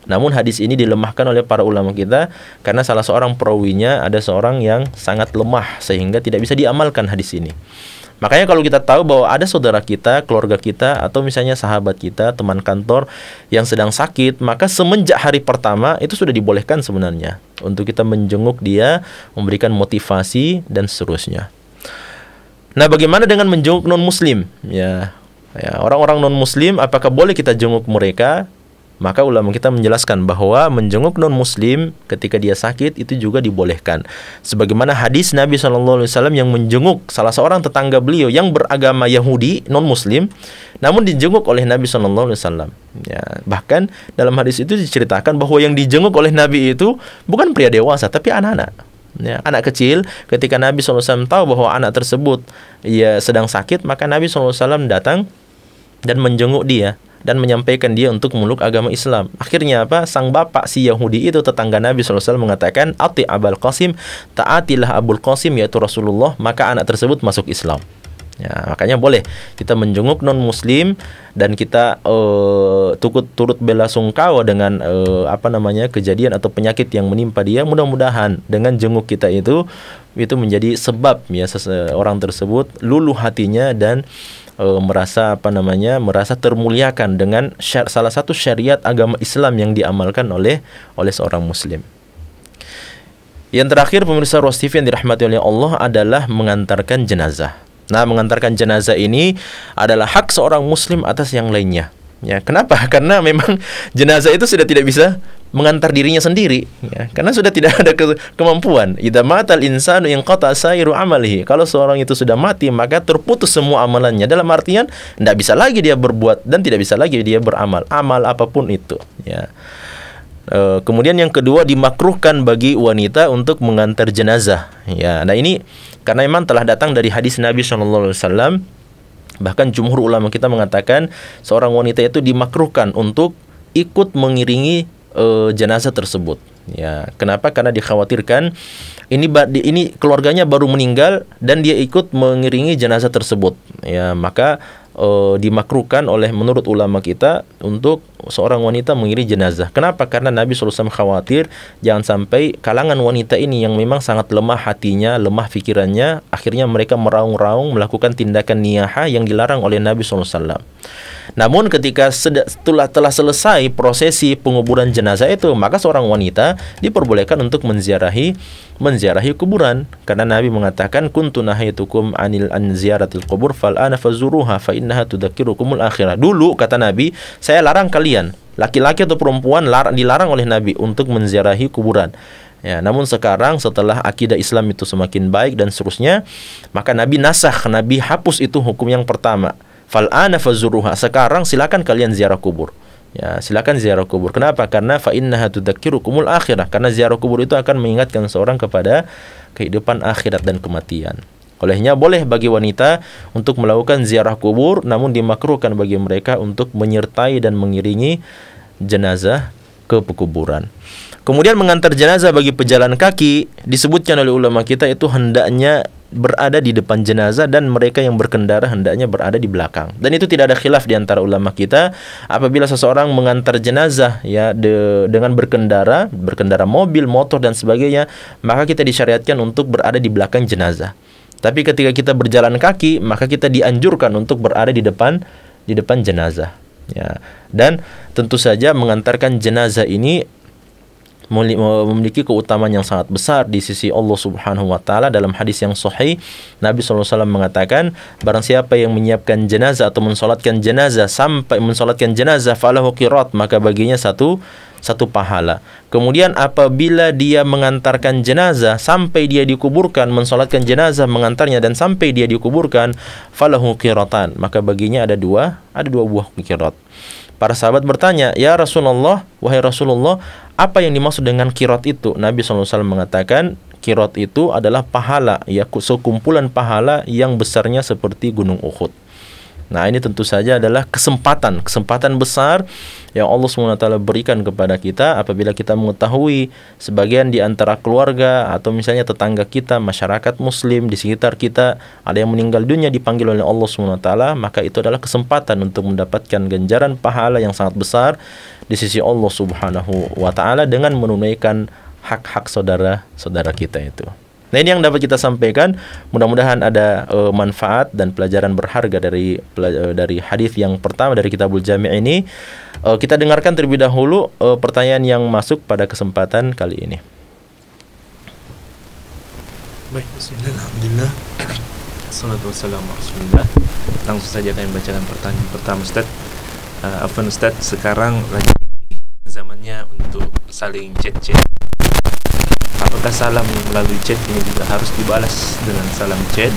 Namun hadis ini dilemahkan oleh para ulama kita karena salah seorang perawinya ada seorang yang sangat lemah sehingga tidak bisa diamalkan hadis ini. Makanya kalau kita tahu bahwa ada saudara kita, keluarga kita, atau misalnya sahabat kita, teman kantor yang sedang sakit, maka semenjak hari pertama itu sudah dibolehkan sebenarnya untuk kita menjenguk dia, memberikan motivasi dan seterusnya. Nah, bagaimana dengan menjenguk non-muslim? Ya, orang-orang non-muslim apakah boleh kita jenguk mereka? Maka ulama kita menjelaskan bahwa menjenguk non-muslim ketika dia sakit itu juga dibolehkan. Sebagaimana hadis Nabi SAW yang menjenguk salah seorang tetangga beliau yang beragama Yahudi, non-muslim, namun dijenguk oleh Nabi SAW. Ya, bahkan dalam hadis itu diceritakan bahwa yang dijenguk oleh Nabi itu bukan pria dewasa, tapi anak-anak. Ya, anak kecil. Ketika Nabi SAW tahu bahwa anak tersebut sedang sakit, maka Nabi SAW datang dan menjenguk dia dan menyampaikan dia untuk memeluk agama Islam. Akhirnya apa? Sang bapak si Yahudi itu, tetangga Nabi SAW, mengatakan, Ati Abul Qasim, taatilah Abul Qasim, yaitu Rasulullah, maka anak tersebut masuk Islam. Ya, makanya boleh kita menjenguk non-muslim dan kita turut bela sungkawa dengan kejadian atau penyakit yang menimpa dia. Mudah-mudahan dengan jenguk kita itu menjadi sebab orang tersebut luluh hatinya dan merasa termuliakan dengan salah satu syariat agama Islam yang diamalkan oleh seorang muslim. Yang terakhir, pemirsa Ruas TV yang dirahmati oleh Allah, adalah mengantarkan jenazah. Nah, mengantarkan jenazah ini adalah hak seorang muslim atas yang lainnya. Ya, kenapa? Karena memang jenazah itu sudah tidak bisa mengantar dirinya sendiri, ya, karena sudah tidak ada kemampuan. Idza matal insanu inqata sairu amalihi. Kalau seorang itu sudah mati, maka terputus semua amalannya. Dalam artian tidak bisa lagi dia berbuat dan tidak bisa lagi dia beramal, amal apapun itu. Ya. Kemudian yang kedua, dimakruhkan bagi wanita untuk mengantar jenazah. Ya, nah ini karena memang telah datang dari hadis Nabi SAW. Bahkan jumhur ulama kita mengatakan seorang wanita itu dimakruhkan untuk ikut mengiringi jenazah tersebut. Ya, kenapa? Karena dikhawatirkan ini keluarganya baru meninggal dan dia ikut mengiringi jenazah tersebut. Ya, maka dimakruhkan menurut ulama kita untuk seorang wanita mengiringi jenazah. Kenapa? Karena Nabi SAW khawatir jangan sampai kalangan wanita ini yang memang sangat lemah hatinya, lemah pikirannya, akhirnya mereka meraung-raung melakukan tindakan niyahah yang dilarang oleh Nabi SAW. Namun ketika telah selesai prosesi penguburan jenazah itu, maka seorang wanita diperbolehkan untuk menziarahi kuburan, karena Nabi mengatakan kuntu nahaitukum an ziyaratil qubur fal ana fazuruha fa innaha tudzakirukumul akhirah. Dulu kata Nabi, saya larang kalian, laki-laki atau perempuan dilarang oleh Nabi untuk menziarahi kuburan. Ya, namun sekarang setelah akidah Islam itu semakin baik dan seterusnya, maka Nabi Nabi hapus itu hukum yang pertama. Fal ana fazuruha. Sekarang silakan kalian ziarah kubur. Ya, silakan ziarah kubur. Kenapa? Karena fa innaha tudzakirukumul akhirah. Karena ziarah kubur itu akan mengingatkan seorang kepada kehidupan akhirat dan kematian. Olehnya boleh bagi wanita untuk melakukan ziarah kubur, namun dimakruhkan bagi mereka untuk menyertai dan mengiringi jenazah ke pekuburan. Kemudian mengantar jenazah bagi pejalan kaki, disebutkan oleh ulama kita itu hendaknya berada di depan jenazah dan mereka yang berkendara hendaknya berada di belakang. Dan itu tidak ada khilaf di antara ulama kita. Apabila seseorang mengantar jenazah ya dengan berkendara mobil, motor dan sebagainya, maka kita disyariatkan untuk berada di belakang jenazah. Tapi ketika kita berjalan kaki, maka kita dianjurkan untuk berada di depan jenazah. Ya. Dan tentu saja mengantarkan jenazah ini memiliki keutamaan yang sangat besar di sisi Allah Subhanahu wa taala. Dalam hadis yang sahih, Nabi SAW mengatakan, barang siapa yang menyiapkan jenazah atau mensolatkan jenazah sampai mensolatkan jenazah falahu qirat, maka baginya satu pahala. Kemudian apabila dia mengantarkan jenazah sampai dia dikuburkan, mensolatkan jenazah, mengantarnya dan sampai dia dikuburkan, falahu qiratan, maka baginya ada dua buah qirat. Para sahabat bertanya, ya Rasulullah, wahai Rasulullah, apa yang dimaksud dengan qirat itu? Nabi SAW mengatakan, qirat itu adalah pahala, ya, sekumpulan pahala yang besarnya seperti gunung Uhud. Nah, ini tentu saja adalah kesempatan besar yang Allah SWT berikan kepada kita apabila kita mengetahui sebagian di antara keluarga atau misalnya tetangga kita, masyarakat muslim di sekitar kita ada yang meninggal dunia dipanggil oleh Allah SWT, maka itu adalah kesempatan untuk mendapatkan ganjaran pahala yang sangat besar di sisi Allah Subhanahu wa taala dengan menunaikan hak-hak saudara-saudara kita itu. Nah, ini yang dapat kita sampaikan. Mudah-mudahan ada manfaat dan pelajaran berharga dari hadis yang pertama dari Kitabul Jami' ini. Kita dengarkan terlebih dahulu pertanyaan yang masuk pada kesempatan kali ini. Baik, bismillahirrahmanirrahim. Assalatu wassalamu ala Rasulillah. Langsung saja kami bacakan pertanyaan pertama, Ustaz. Afwan Ustaz, sekarang lagi zamannya untuk saling chat-chat. Apakah salam melalui chat ini juga harus dibalas dengan salam chat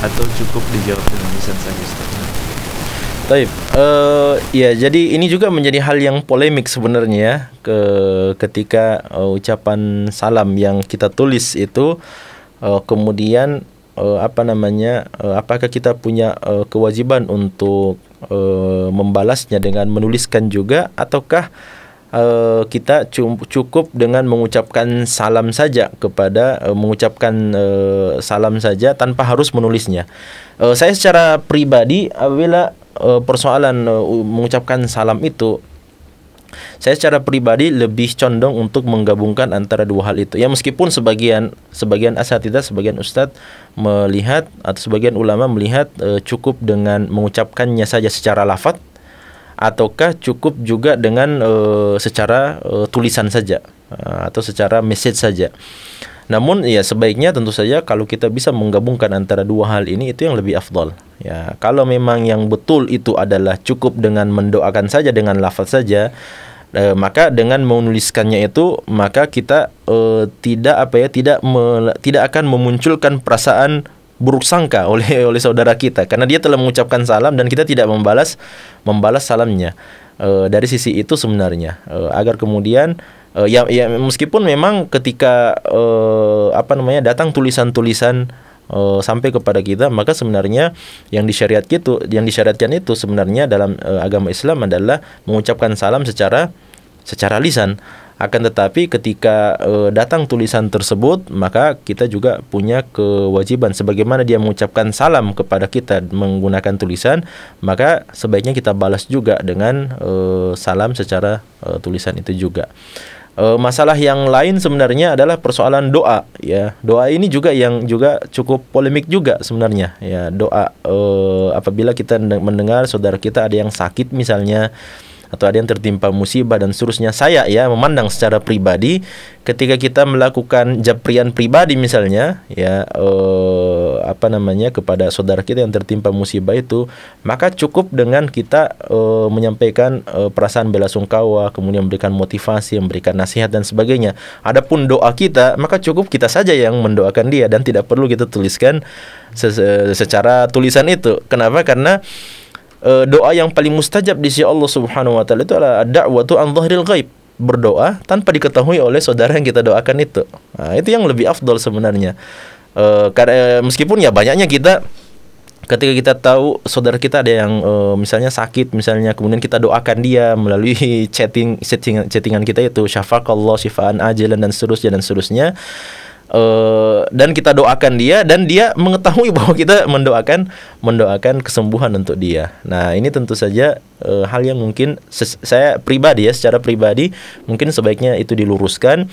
atau cukup dijawab dengan lisan saja, Ustaz? Baik, ya, jadi ini juga menjadi hal yang polemik sebenarnya ketika ucapan salam yang kita tulis itu kemudian apakah kita punya kewajiban untuk membalasnya dengan menuliskan juga, ataukah kita cukup dengan mengucapkan salam saja salam saja tanpa harus menulisnya. Saya secara pribadi apabila persoalan mengucapkan salam itu, saya secara pribadi lebih condong untuk menggabungkan antara dua hal itu. Ya, meskipun sebagian asatidzah, sebagian ustadz melihat atau sebagian ulama melihat cukup dengan mengucapkannya saja secara lafadz, ataukah cukup juga dengan secara tulisan saja atau secara message saja. Namun ya sebaiknya tentu saja kalau kita bisa menggabungkan antara dua hal ini, itu yang lebih afdal. Ya, kalau memang yang betul itu adalah cukup dengan mendoakan saja dengan lafaz saja, maka dengan menuliskannya itu maka kita tidak akan memunculkan perasaan buruk sangka oleh saudara kita, karena dia telah mengucapkan salam dan kita tidak membalas salamnya. Dari sisi itu sebenarnya agar kemudian ya meskipun memang ketika datang tulisan-tulisan sampai kepada kita, maka sebenarnya yang disyariatkan itu sebenarnya dalam agama Islam adalah mengucapkan salam secara lisan. Akan tetapi ketika datang tulisan tersebut, maka kita juga punya kewajiban sebagaimana dia mengucapkan salam kepada kita menggunakan tulisan, maka sebaiknya kita balas juga dengan salam secara tulisan itu juga. Masalah yang lain sebenarnya adalah persoalan doa, ya. Doa ini juga yang juga cukup polemik juga sebenarnya, ya. Doa apabila kita mendengar saudara kita ada yang sakit misalnya, atau ada yang tertimpa musibah dan seterusnya. Saya ya memandang secara pribadi, ketika kita melakukan japrian pribadi misalnya, ya kepada saudara kita yang tertimpa musibah itu, maka cukup dengan kita menyampaikan perasaan belasungkawa, kemudian memberikan motivasi, memberikan nasihat dan sebagainya. Adapun doa kita, maka cukup kita saja yang mendoakan dia dan tidak perlu kita tuliskan secara tulisan itu. Kenapa? Karena doa yang paling mustajab di sisi Allah Subhanahu wa taala itu adalah da'watu an dhahril ghaib, berdoa tanpa diketahui oleh saudara yang kita doakan itu. Nah, itu yang lebih afdol sebenarnya. Karena meskipun ya banyaknya kita ketika kita tahu saudara kita ada yang misalnya sakit misalnya, kemudian kita doakan dia melalui chattingan kita itu syafaqallah syifaan ajalan dan seterusnya dan kita doakan dia dan dia mengetahui bahwa kita mendoakan kesembuhan untuk dia. Nah, ini tentu saja hal yang mungkin saya pribadi ya, secara pribadi mungkin sebaiknya itu diluruskan.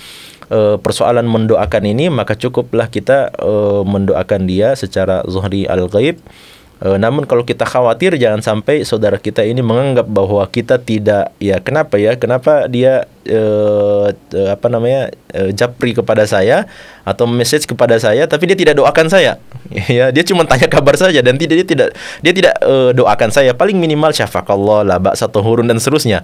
Persoalan mendoakan ini, maka cukuplah kita mendoakan dia secara zuhri al-ghaib. Namun kalau kita khawatir jangan sampai saudara kita ini menganggap bahwa kita tidak, ya kenapa dia japri kepada saya atau message kepada saya tapi dia tidak doakan saya. Ya, dia cuma tanya kabar saja dan dia tidak doakan saya. Paling minimal syafaqallah la ba'sa tahurun dan seterusnya.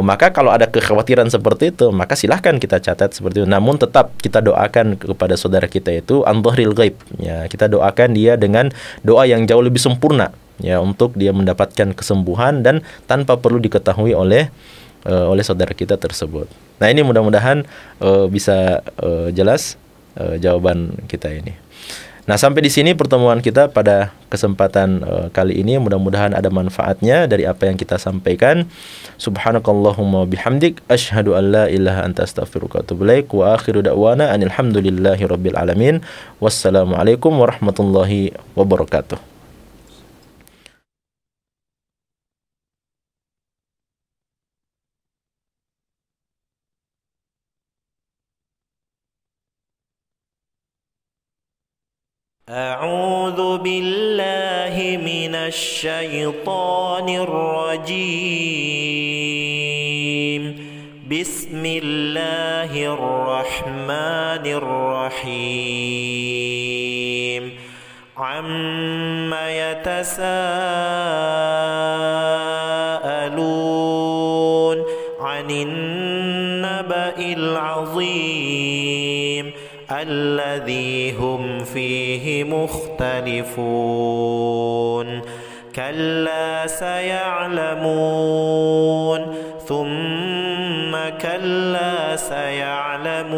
Maka kalau ada kekhawatiran seperti itu, maka silahkan kita catat seperti itu. Namun tetap kita doakan kepada saudara kita itu an dhahril ghaib. Ya, kita doakan dia dengan doa yang jauh lebih sempurna, ya, untuk dia mendapatkan kesembuhan dan tanpa perlu diketahui oleh saudara kita tersebut. Nah, ini mudah-mudahan bisa jelas jawaban kita ini. Nah, sampai di sini pertemuan kita pada kesempatan kali ini. Mudah-mudahan ada manfaatnya dari apa yang kita sampaikan. Subhanakallahumma bihamdik asyhadu an la ilaha anta astaghfiruka wa atubu ilaik wa akhiru da'wana anil hamdulillahi rabbil alamin. Wassalamualaikum warahmatullahi wabarakatuh. أعوذ بالله من الشيطان الرجيم بسم الله الرحمن الرحيم عما يتساءلون عن النبأ العظيم الذي هم فيه مختلفون كلا سيعلمون ثم كلا سيعلمون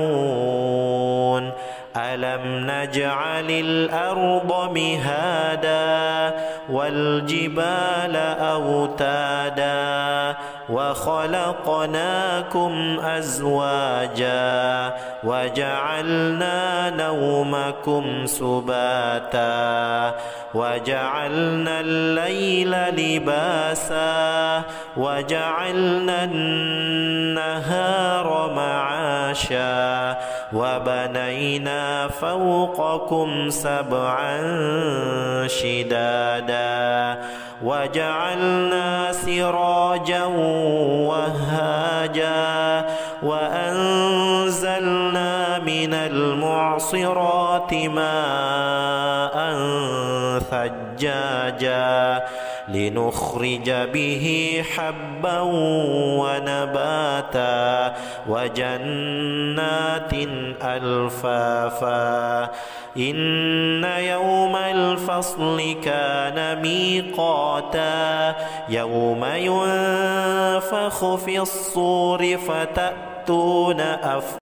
ألم نجعل الأرض مهادا والجبال أوتادا وخلقناكم أزواجا وجعلنا نومكم سباتا وجعلنا الليل لباسا وجعلنا النهار معاشا وبنينا فوقكم سبعا شدادا وجعلنا سراجا وهاجا وأنزلنا من المعصرات ماء ثجاجا لنخرج به حبا ونباتا وجنات ألفافا إن يوم الفصل كان ميقاتا يوم ينفخ في الصور فتأتون